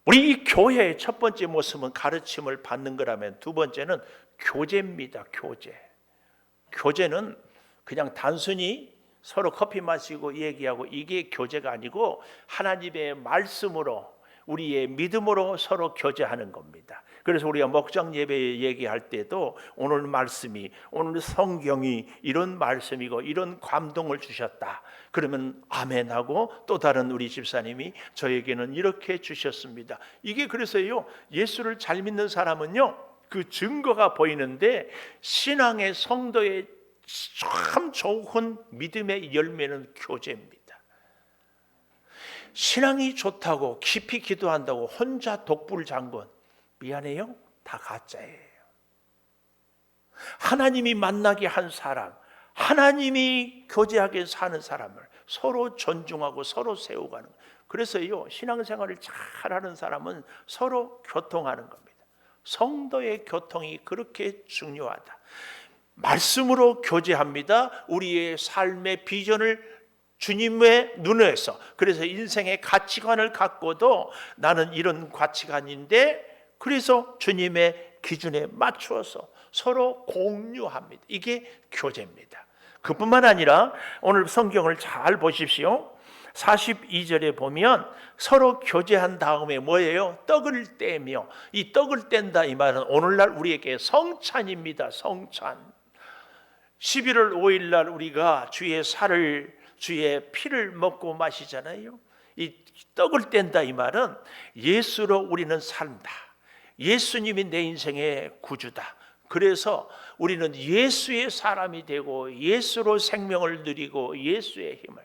우리 이 교회의 첫 번째 모습은 가르침을 받는 거라면, 두 번째는 교제입니다. 교제. 교제는 그냥 단순히 서로 커피 마시고 얘기하고 이게 교제가 아니고 하나님의 말씀으로, 우리의 믿음으로 서로 교제하는 겁니다. 그래서 우리가 목장 예배 얘기할 때도 오늘 말씀이, 오늘 성경이 이런 말씀이고 이런 감동을 주셨다, 그러면 아멘하고, 또 다른 우리 집사님이 저에게는 이렇게 주셨습니다. 이게 그래서요, 예수를 잘 믿는 사람은요, 그 증거가 보이는데 신앙의 성도의 참 좋은 믿음의 열매는 교제입니다. 신앙이 좋다고 깊이 기도한다고 혼자 독불장군, 미안해요, 다 가짜예요. 하나님이 만나게 한 사람, 하나님이 교제하게 사는 사람을 서로 존중하고 서로 세워가는 거예요. 그래서요, 신앙생활을 잘하는 사람은 서로 교통하는 겁니다. 성도의 교통이 그렇게 중요하다. 말씀으로 교제합니다. 우리의 삶의 비전을 주님의 눈에서, 그래서 인생의 가치관을 갖고도 나는 이런 가치관인데, 그래서 주님의 기준에 맞추어서 서로 공유합니다. 이게 교제입니다. 그뿐만 아니라 오늘 성경을 잘 보십시오. 42절에 보면 서로 교제한 다음에 뭐예요? 떡을 떼며, 이 떡을 뗀다 이 말은 오늘날 우리에게 성찬입니다. 성찬. 11월 5일 날 우리가 주의 살을, 주의 피를 먹고 마시잖아요. 이 떡을 뗀다 이 말은 예수로 우리는 산다. 예수님이 내 인생의 구주다. 그래서 우리는 예수의 사람이 되고 예수로 생명을 누리고 예수의 힘을,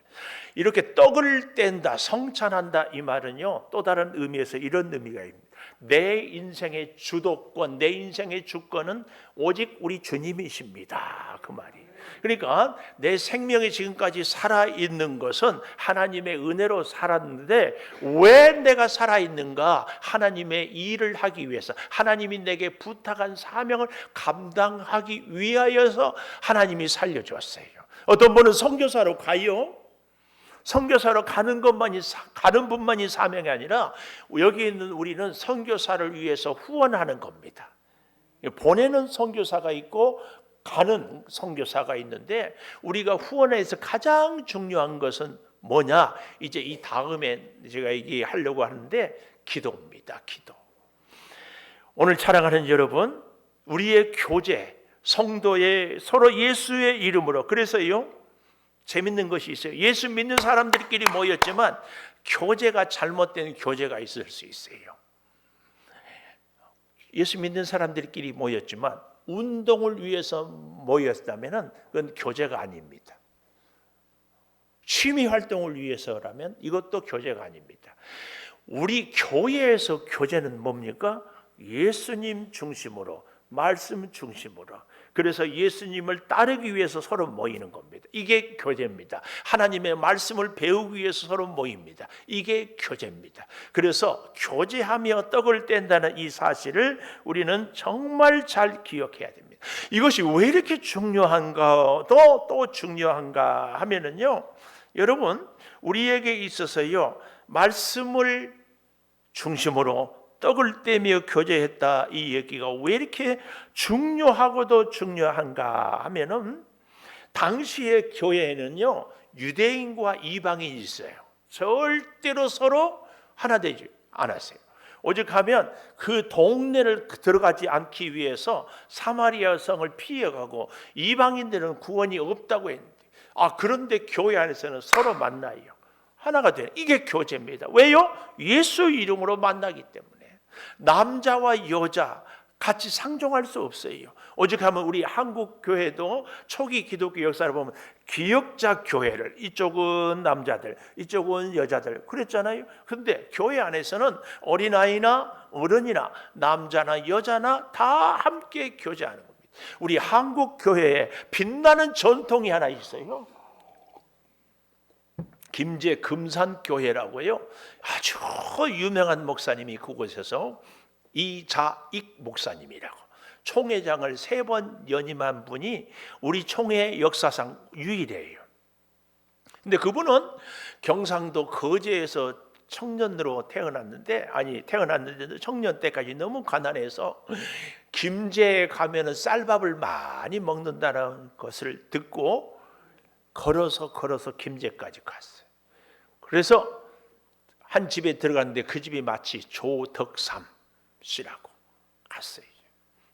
이렇게 떡을 뗀다, 성찬한다 이 말은요, 또 다른 의미에서 이런 의미가 있습니다. 내 인생의 주도권, 내 인생의 주권은 오직 우리 주님이십니다, 그 말이. 그러니까 내 생명이 지금까지 살아있는 것은 하나님의 은혜로 살았는데, 왜 내가 살아있는가? 하나님의 일을 하기 위해서, 하나님이 내게 부탁한 사명을 감당하기 위하여서 하나님이 살려주었어요. 어떤 분은 선교사로 가요. 선교사로 가는 분만이 사명이 아니라 여기 있는 우리는 선교사를 위해서 후원하는 겁니다. 보내는 선교사가 있고 가는 선교사가 있는데, 우리가 후원해서 가장 중요한 것은 뭐냐? 이제 이 다음에 제가 얘기하려고 하는데 기도입니다. 기도. 오늘 찬양하는 여러분, 우리의 교제, 성도의 서로 예수의 이름으로. 그래서요, 재밌는 것이 있어요. 예수 믿는 사람들끼리 모였지만 교제가 잘못된 교제가 있을 수 있어요. 예수 믿는 사람들끼리 모였지만 운동을 위해서 모였다면 그건 교제가 아닙니다. 취미 활동을 위해서라면 이것도 교제가 아닙니다. 우리 교회에서 교제는 뭡니까? 예수님 중심으로 말씀 중심으로. 그래서 예수님을 따르기 위해서 서로 모이는 겁니다. 이게 교제입니다. 하나님의 말씀을 배우기 위해서 서로 모입니다. 이게 교제입니다. 그래서 교제하며 떡을 뗀다는 이 사실을 우리는 정말 잘 기억해야 됩니다. 이것이 왜 이렇게 중요한가, 또 중요한가 하면은요, 여러분, 우리에게 있어서요, 말씀을 중심으로 떡을 떼며 교제했다, 이 얘기가 왜 이렇게 중요하고도 중요한가 하면은, 당시의 교회에는요, 유대인과 이방인이 있어요. 절대로 서로 하나 되지 않았어요. 오직하면 그 동네를 들어가지 않기 위해서 사마리아 성을 피해가고, 이방인들은 구원이 없다고 했는데, 그런데 교회 안에서는 서로 만나요. 하나가 되는, 이게 교제입니다. 왜요? 예수 이름으로 만나기 때문에. 남자와 여자 같이 상종할 수 없어요. 오직하면 우리 한국 교회도 초기 기독교 역사를 보면 기역자 교회를, 이쪽은 남자들, 이쪽은 여자들 그랬잖아요. 그런데 교회 안에서는 어린아이나 어른이나 남자나 여자나 다 함께 교제하는 겁니다. 우리 한국 교회에 빛나는 전통이 하나 있어요. 김제 금산교회라고요. 아주 유명한 목사님이 그곳에서 이자익 목사님이라고, 총회장을 3번 연임한 분이 우리 총회 역사상 유일해요. 근데 그분은 경상도 거제에서 청년으로 태어났는데 청년 때까지 너무 가난해서 김제에 가면은 쌀밥을 많이 먹는다는 것을 듣고 걸어서 김제까지 갔어요. 그래서 한 집에 들어갔는데 그 집이 마치 조덕삼 씨라고 갔어요.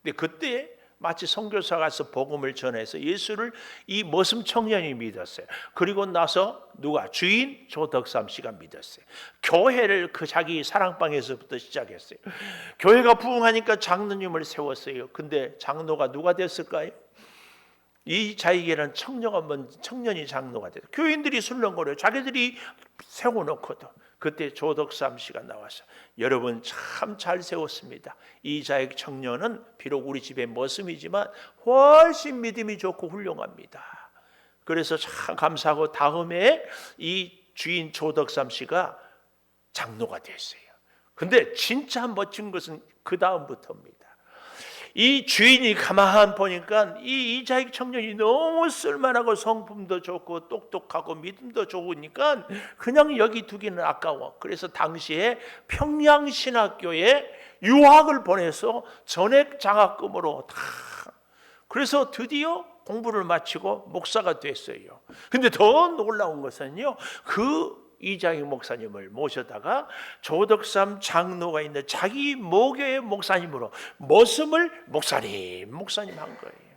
근데 그때 마치 선교사 가서 복음을 전해서 예수를 이 머슴 청년이 믿었어요. 그리고 나서 누가? 주인 조덕삼 씨가 믿었어요. 교회를 그 자기 사랑방에서부터 시작했어요. 교회가 부흥하니까 장로님을 세웠어요. 근데 장로가 누가 됐을까요? 이 자에게는 청년이 장로가 돼서 교인들이 술렁거려요. 자기들이 세워놓고도. 그때 조덕삼 씨가 나와서, 여러분 참 잘 세웠습니다. 이 자의 청년은 비록 우리 집의 머슴이지만 훨씬 믿음이 좋고 훌륭합니다. 그래서 참 감사하고, 다음에 이 주인 조덕삼 씨가 장로가 됐어요. 근데 진짜 멋진 것은 그 다음부터입니다. 이 주인이 가만 보니까 이 이자익 청년이 너무 쓸만하고 성품도 좋고 똑똑하고 믿음도 좋으니까 그냥 여기 두기는 아까워. 그래서 당시에 평양신학교에 유학을 보내서 전액 장학금으로 다, 그래서 드디어 공부를 마치고 목사가 됐어요. 근데 더 놀라운 것은요, 그 이자익 목사님을 모셔다가 조덕삼 장로가 있는 자기 모교의 목사님으로 머슴을 목사님 한 거예요.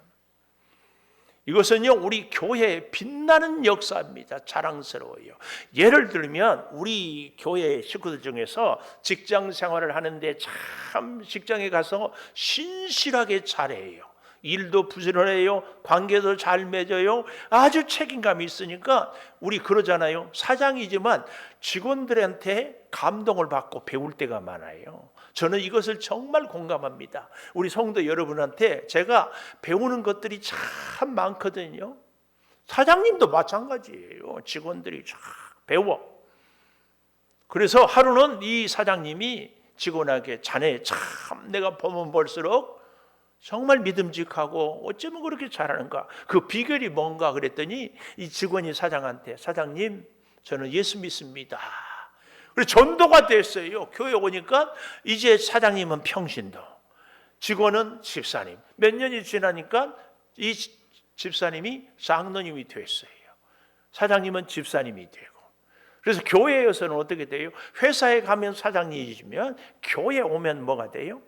이것은요, 우리 교회의 빛나는 역사입니다. 자랑스러워요. 예를 들면 우리 교회 식구들 중에서 직장 생활을 하는데 참 직장에 가서 신실하게 잘해요. 일도 부지런해요. 관계도 잘 맺어요. 아주 책임감이 있으니까 우리 그러잖아요. 사장이지만 직원들한테 감동을 받고 배울 때가 많아요. 저는 이것을 정말 공감합니다. 우리 성도 여러분한테 제가 배우는 것들이 참 많거든요. 사장님도 마찬가지예요. 직원들이 쫙 배워. 그래서 하루는 이 사장님이 직원에게, 자네 참 내가 보면 볼수록 정말 믿음직하고 어쩌면 그렇게 잘하는가, 그 비결이 뭔가 그랬더니 이 직원이 사장한테, 사장님 저는 예수 믿습니다. 그래서 전도가 됐어요. 교회 오니까 이제 사장님은 평신도, 직원은 집사님. 몇 년이 지나니까 이 집사님이 장로님이 됐어요. 사장님은 집사님이 되고. 그래서 교회에서는 어떻게 돼요? 회사에 가면 사장님이시면 교회에 오면 뭐가 돼요?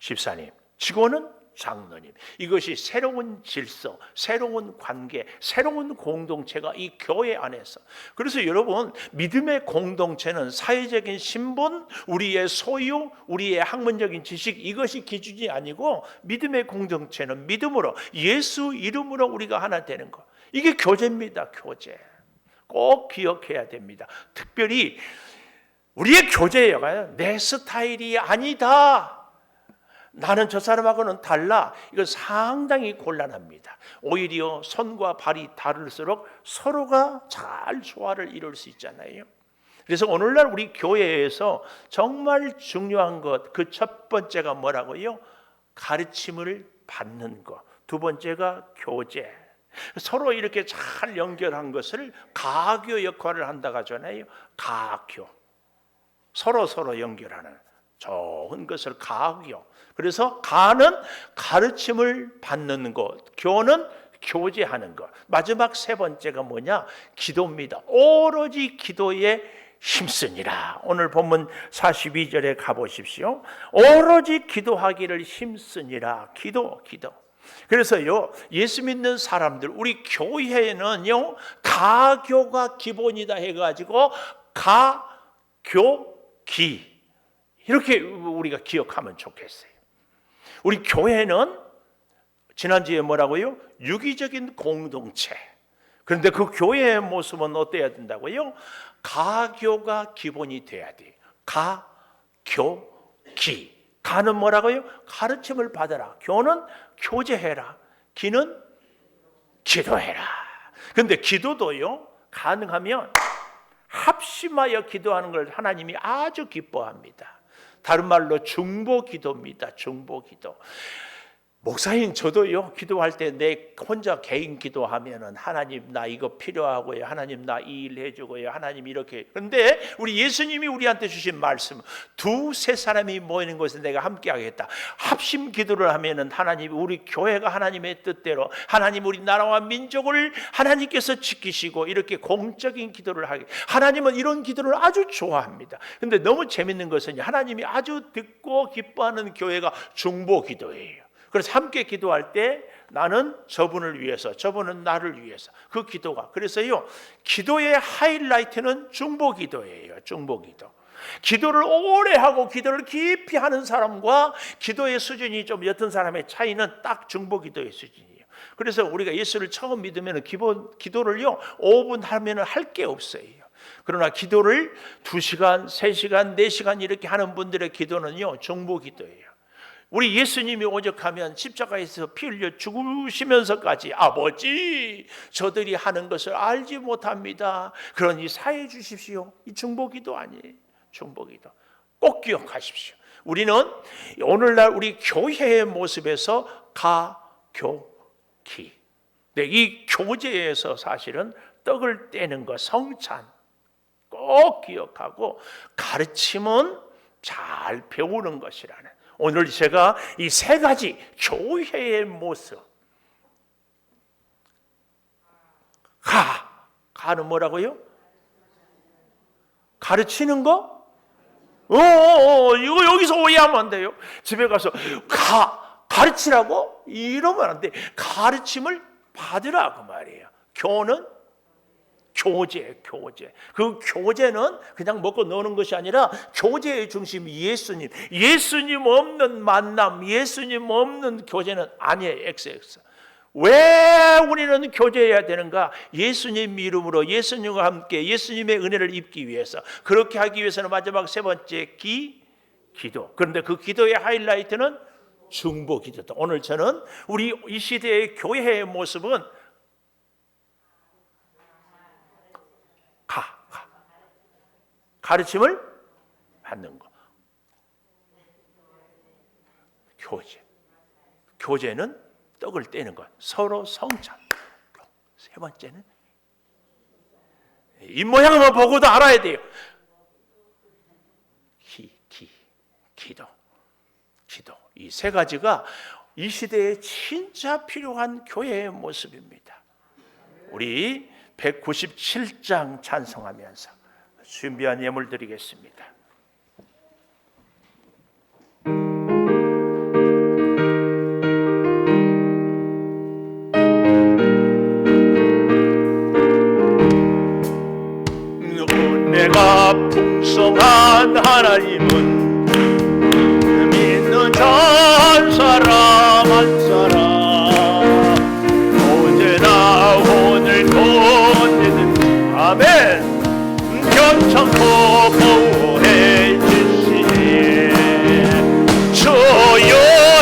집사님. 직원은 장로님. 이것이 새로운 질서, 새로운 관계, 새로운 공동체가 이 교회 안에서. 그래서 여러분, 믿음의 공동체는 사회적인 신분, 우리의 소유, 우리의 학문적인 지식, 이것이 기준이 아니고, 믿음의 공동체는 믿음으로, 예수 이름으로 우리가 하나 되는 것. 이게 교제입니다. 교제. 꼭 기억해야 됩니다. 특별히 우리의 교제가 내 스타일이 아니다, 나는 저 사람하고는 달라. 이거 상당히 곤란합니다. 오히려 손과 발이 다를수록 서로가 잘 조화를 이룰 수 있잖아요. 그래서 오늘날 우리 교회에서 정말 중요한 것, 그 첫 번째가 뭐라고요? 가르침을 받는 것. 두 번째가 교제. 서로 이렇게 잘 연결한 것을 가교 역할을 한다고 하잖아요. 가교. 서로 연결하는 좋은 것을 가교. 그래서 가는 가르침을 받는 것, 교는 교제하는 것. 마지막 세 번째가 뭐냐? 기도입니다. 오로지 기도에 힘쓰니라. 오늘 본문 42절에 가보십시오. 오로지 기도하기를 힘쓰니라. 기도. 그래서요, 예수 믿는 사람들, 우리 교회는요, 가교가 기본이다 해가지고 가교기 이렇게 우리가 기억하면 좋겠어요. 우리 교회는 지난주에 뭐라고요? 유기적인 공동체. 그런데 그 교회의 모습은 어때야 된다고요? 가교가 기본이 돼야 돼요. 가교기. 가는 뭐라고요? 가르침을 받아라. 교는 교제해라. 기는 기도해라. 그런데 기도도요, 가능하면 합심하여 기도하는 걸 하나님이 아주 기뻐합니다. 다른 말로 중보기도입니다. 중보기도. 목사님, 저도요, 기도할 때 내 혼자 개인 기도하면은 하나님 나 이거 필요하고요, 하나님 나 이 일 해주고요, 하나님 이렇게. 그런데 우리 예수님이 우리한테 주신 말씀, 두세 사람이 모이는 곳에 내가 함께 하겠다. 합심 기도를 하면은 하나님, 우리 교회가 하나님의 뜻대로 하나님 우리 나라와 민족을 하나님께서 지키시고 이렇게 공적인 기도를 하게. 하나님은 이런 기도를 아주 좋아합니다. 그런데 너무 재밌는 것은 하나님이 아주 듣고 기뻐하는 교회가 중보 기도예요. 그래서 함께 기도할 때 나는 저분을 위해서, 저분은 나를 위해서, 그 기도가. 그래서요, 기도의 하이라이트는 중보기도예요. 중보기도. 기도를 오래 하고 기도를 깊이 하는 사람과 기도의 수준이 좀 옅은 사람의 차이는 딱 중보기도의 수준이에요. 그래서 우리가 예수를 처음 믿으면 기도를요 5분 하면 할 게 없어요. 그러나 기도를 2시간, 3시간, 4시간 이렇게 하는 분들의 기도는요 중보기도예요. 우리 예수님이 오죽하면 십자가에서 피 흘려 죽으시면서까지 아버지 저들이 하는 것을 알지 못합니다. 그러니 사해 주십시오. 이 중보기도 아니에요. 중보기도. 꼭 기억하십시오. 우리는 오늘날 우리 교회의 모습에서 가교기. 네, 이 교제에서 사실은 떡을 떼는 것, 성찬 꼭 기억하고 가르침은 잘 배우는 것이라는. 오늘 제가 이 세 가지 교회의 모습. 가는 뭐라고요? 가르치는 거? 이거 여기서 오해하면 안 돼요. 집에 가서 가르치라고? 이러면 안 돼. 가르침을 받으라고 말이에요. 교는 교제. 그 교제는 그냥 먹고 노는 것이 아니라 교제의 중심이 예수님. 예수님 없는 만남, 예수님 없는 교제는 아니에요. XX. 왜 우리는 교제해야 되는가? 예수님 이름으로 예수님과 함께 예수님의 은혜를 입기 위해서. 그렇게 하기 위해서는 마지막 세 번째 기도. 그런데 그 기도의 하이라이트는 중보기도다. 오늘 저는 우리 이 시대의 교회의 모습은 가르침을 받는 거. 교제는 떡을 떼는 것. 서로 성찬. 세 번째는 입모양만 보고도 알아야 돼요. 기도. 이 세 가지가 이 시대에 진짜 필요한 교회의 모습입니다. 우리 197장 찬송하면서 준비한 예물 드리겠습니다. 은혜가 풍성한 하나님은 믿는 한 사람 한 사람 언제나 오늘도 언제든 아멘 괜찮고 보호해 주시네 주여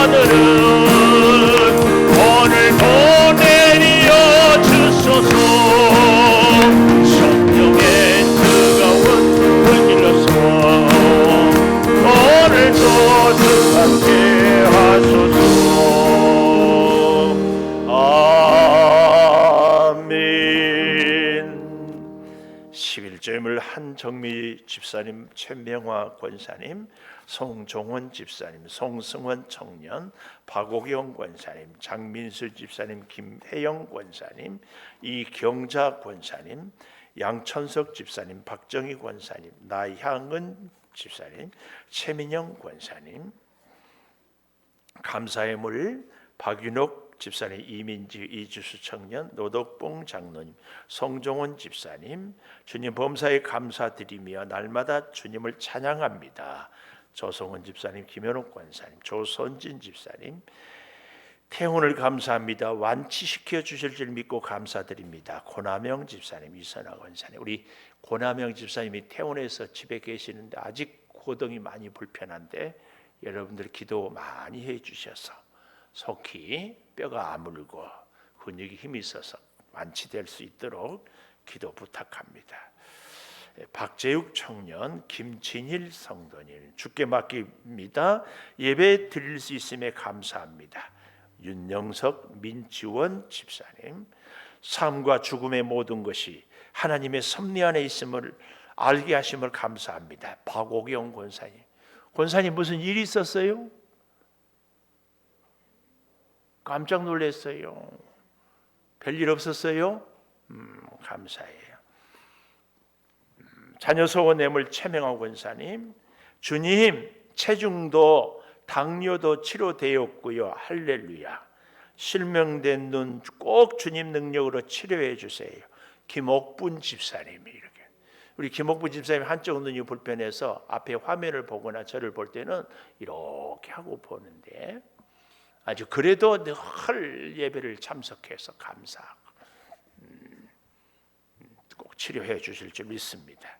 하늘은 오늘도 내려 주소서. 성령의 뜨거운 불길로서 오늘도 함께 하소서. 아멘. 11조임을 한정미 집사님, 최명화 권사님, 송종원 집사님, 송승원 청년, 박옥영 권사님, 장민수 집사님, 김혜영 권사님, 이경자 권사님, 양천석 집사님, 박정희 권사님, 나향은 집사님, 최민영 권사님, 감사의 물 박윤옥 집사님, 이민지 이주수 청년, 노덕봉 장로님, 송종원 집사님, 주님 범사에 감사드리며 날마다 주님을 찬양합니다. 조성원 집사님, 김현옥 권사님, 조선진 집사님, 태훈을 감사합니다. 완치시켜 주실 줄 믿고 감사드립니다. 고남영 집사님, 이선아 권사님, 우리 고남영 집사님이 태훈에서 집에 계시는데 아직 고동이 많이 불편한데 여러분들 기도 많이 해주셔서 속히 뼈가 아물고 근육이 힘이 있어서 완치될 수 있도록 기도 부탁합니다. 박재욱 청년, 김진일 성도님, 주께 맡깁니다. 예배 드릴 수 있음에 감사합니다. 윤영석, 민지원 집사님, 삶과 죽음의 모든 것이 하나님의 섭리 안에 있음을 알게 하심을 감사합니다. 박옥영 권사님, 권사님 무슨 일이 있었어요? 깜짝 놀랐어요. 별일 없었어요? 감사해요. 자녀 소원 내물 최명화 권사님, 주님 체중도 당뇨도 치료되었고요. 할렐루야. 실명된 눈 꼭 주님 능력으로 치료해 주세요. 김옥분 집사님이 이렇게, 우리 김옥분 집사님 한쪽 눈이 불편해서 앞에 화면을 보거나 저를 볼 때는 이렇게 하고 보는데 아주 그래도 늘 예배를 참석해서 감사하고 꼭 치료해 주실 줄 믿습니다.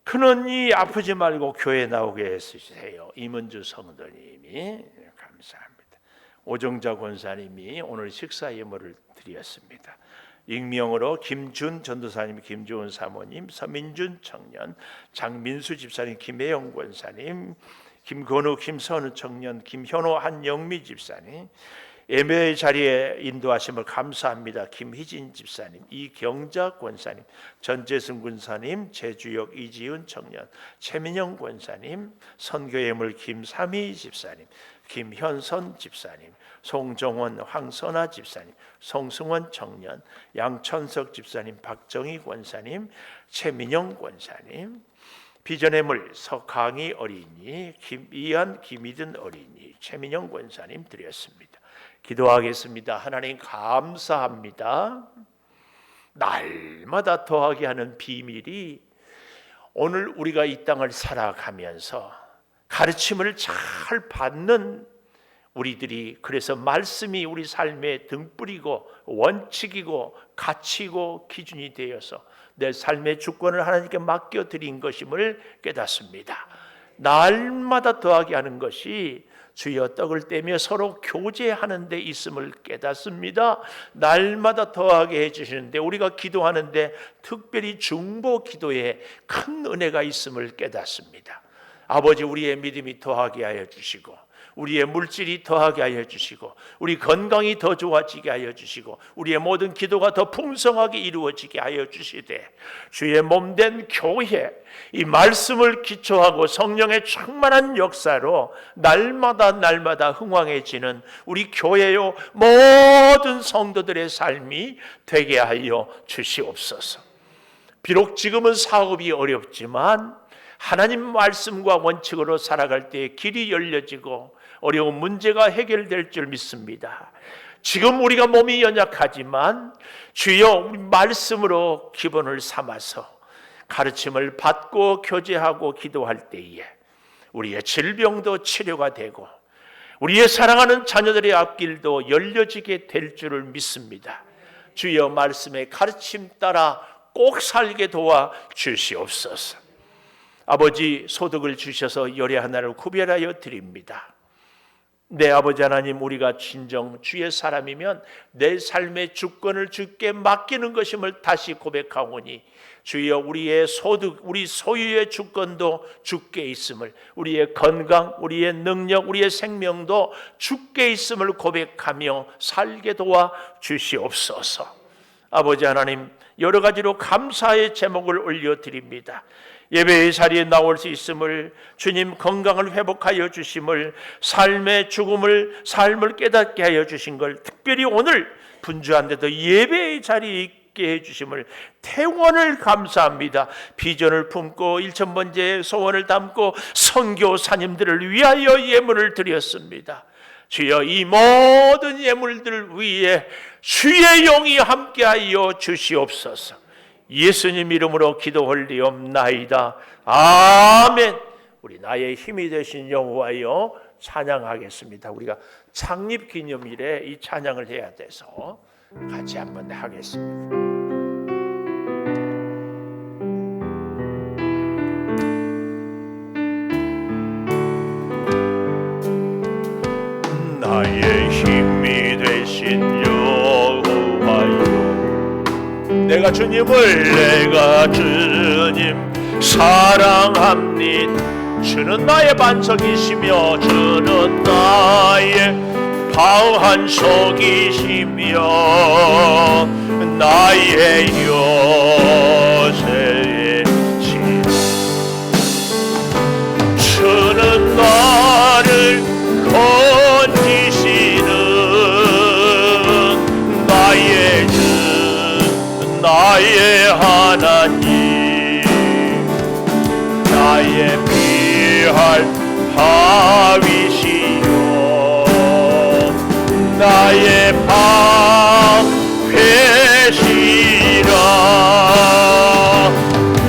큰언니 아프지 말고 교회 나오게 해주세요. 임은주 성도님이 감사합니다. 오정자 권사님이 오늘 식사 예물을 드렸습니다. 익명으로 김준 전도사님, 김주은 사모님, 서민준 청년, 장민수 집사님, 김혜영 권사님, 김건우, 김선우 청년, 김현호, 한영미 집사님, 예배의 자리에 인도하심을 감사합니다. 김희진 집사님, 이경자 권사님, 전재승 권사님, 제주역 이지은 청년, 최민영 권사님, 선교예물 김삼희 집사님, 김현선 집사님, 송정원, 황선아 집사님, 송승원 청년, 양천석 집사님, 박정희 권사님, 최민영 권사님, 비전의 물 서강희 어린이, 김이한, 김희든 어린이, 최민영 권사님 드렸습니다. 기도하겠습니다. 하나님 감사합니다. 날마다 더하게 하는 비밀이 오늘 우리가 이 땅을 살아가면서 가르침을 잘 받는 우리들이, 그래서 말씀이 우리 삶의 등불이고 원칙이고 가치고 기준이 되어서 내 삶의 주권을 하나님께 맡겨드린 것임을 깨닫습니다. 날마다 더하게 하는 것이 주여 떡을 떼며 서로 교제하는 데 있음을 깨닫습니다. 날마다 더하게 해주시는데 우리가 기도하는데 특별히 중보 기도에 큰 은혜가 있음을 깨닫습니다. 아버지, 우리의 믿음이 더하게 하여 주시고 우리의 물질이 더하게 하여 주시고 우리 건강이 더 좋아지게 하여 주시고 우리의 모든 기도가 더 풍성하게 이루어지게 하여 주시되 주의 몸된 교회, 이 말씀을 기초하고 성령의 충만한 역사로 날마다 흥왕해지는 우리 교회요 모든 성도들의 삶이 되게 하여 주시옵소서. 비록 지금은 사업이 어렵지만 하나님 말씀과 원칙으로 살아갈 때 길이 열려지고 어려운 문제가 해결될 줄 믿습니다. 지금 우리가 몸이 연약하지만 주여 우리 말씀으로 기본을 삼아서 가르침을 받고 교제하고 기도할 때에 우리의 질병도 치료가 되고 우리의 사랑하는 자녀들의 앞길도 열려지게 될 줄을 믿습니다. 주여 말씀의 가르침 따라 꼭 살게 도와 주시옵소서. 아버지, 소득을 주셔서 열의 하나를 구별하여 드립니다. 내 아버지 하나님, 우리가 진정 주의 사람이면 내 삶의 주권을 주께 맡기는 것임을 다시 고백하오니, 주여 우리의 소득, 우리 소유의 주권도 주께 있음을, 우리의 건강, 우리의 능력, 우리의 생명도 주께 있음을 고백하며 살게 도와 주시옵소서. 아버지 하나님, 여러 가지로 감사의 제목을 올려드립니다. 예배의 자리에 나올 수 있음을, 주님 건강을 회복하여 주심을, 삶의 삶을 깨닫게 하여 주신 걸, 특별히 오늘 분주한데도 예배의 자리에 있게 해주심을 태원을 감사합니다. 비전을 품고 1000번째 소원을 담고 선교사님들을 위하여 예물을 드렸습니다. 주여, 이 모든 예물들 위에 주의 영이 함께하여 주시옵소서. 예수님 이름으로 기도 올리옵나이다. 아멘. 우리 나의 힘이 되신 여호와여 찬양하겠습니다. 우리가 창립기념일에 이 찬양을 해야 돼서 같이 한번 하겠습니다. 나의 힘이 되신 여호와여, 내가 주님 사랑합니다. 주는 나의 반석이시며 주는 나의 방한 속이시며 나의 요새의 진, 주는 나를 건지시는 나의 주, 나의 하나님, 나의 피할 바위시요 나의 방패시라.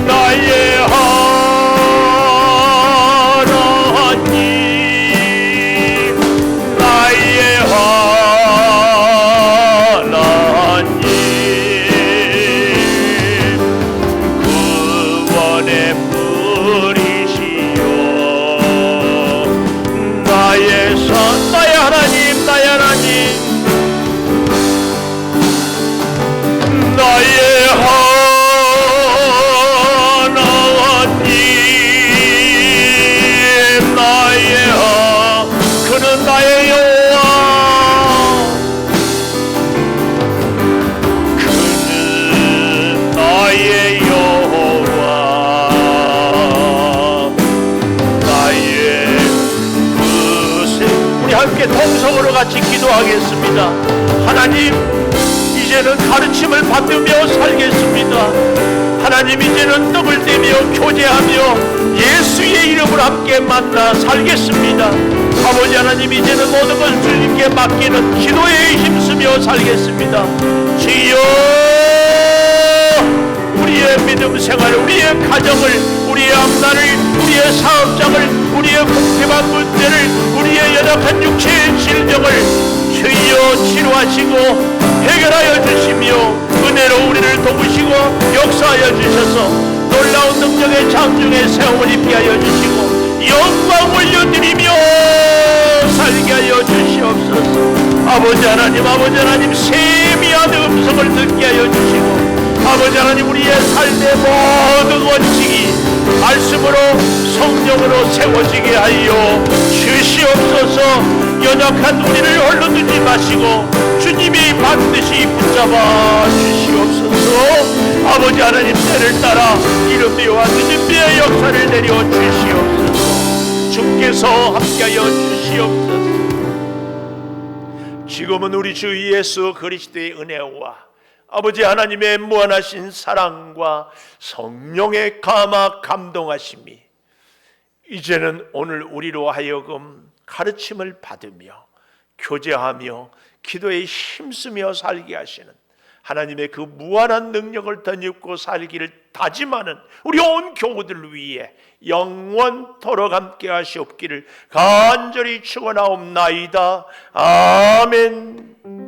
나의 하나님, 나의 하나님, 구원의 뿌리시요 나의 하나님, 나의 하나님, 나의 하나님, 그는 나의 여호와, 그는 나의 여호와, 나의 구세. 우리 함께 동성으로 같이 기도하겠습니다. 하나님, 이제는 가르침을 받으며 살겠습니다. 하나님, 이제는 떡을 떼며 교제하며 예수의 이름을 함께 만나 살겠습니다. 아버지 하나님, 이제는 모든 것을 주님께 맡기는 기도에 힘쓰며 살겠습니다. 주여, 우리의 믿음 생활, 우리의 가정을, 우리의 앞날을, 우리의 사업장을, 우리의 궁핍한 문제를, 우리의 연약한 육체의 질병을 주여 치료하시고 해결하여 주시며 은혜로 우리를 도우시고 역사하여 주셔서 놀라운 능력의 장중에 세움을 입게 하여 주시고 영광 올려드리며 살게 하여 주시옵소서. 아버지 하나님, 세미한 음성을 듣게 하여 주시고, 아버지 하나님, 우리의 삶의 모든 원칙이 말씀으로 성령으로 세워지게 하여 주시옵소서. 연약한 우리를 홀로 두지 마시고 주님이 반드시 붙잡아 주시옵소서. 아버지 하나님, 때를 따라 이름비와 늦은비의 역사를 내려 주시옵소서. 주께서 함께하여 주시옵소서. 지금은 우리 주 예수 그리스도의 은혜와 아버지 하나님의 무한하신 사랑과 성령의 감동하심이 이제는 오늘 우리로 하여금 가르침을 받으며 교제하며 기도에 힘쓰며 살게 하시는 하나님의 그 무한한 능력을 덧입고 살기를 다짐하는 우리 온 교우들 위해 영원토록 함께 하시옵기를 간절히 축원하옵나이다. 아멘.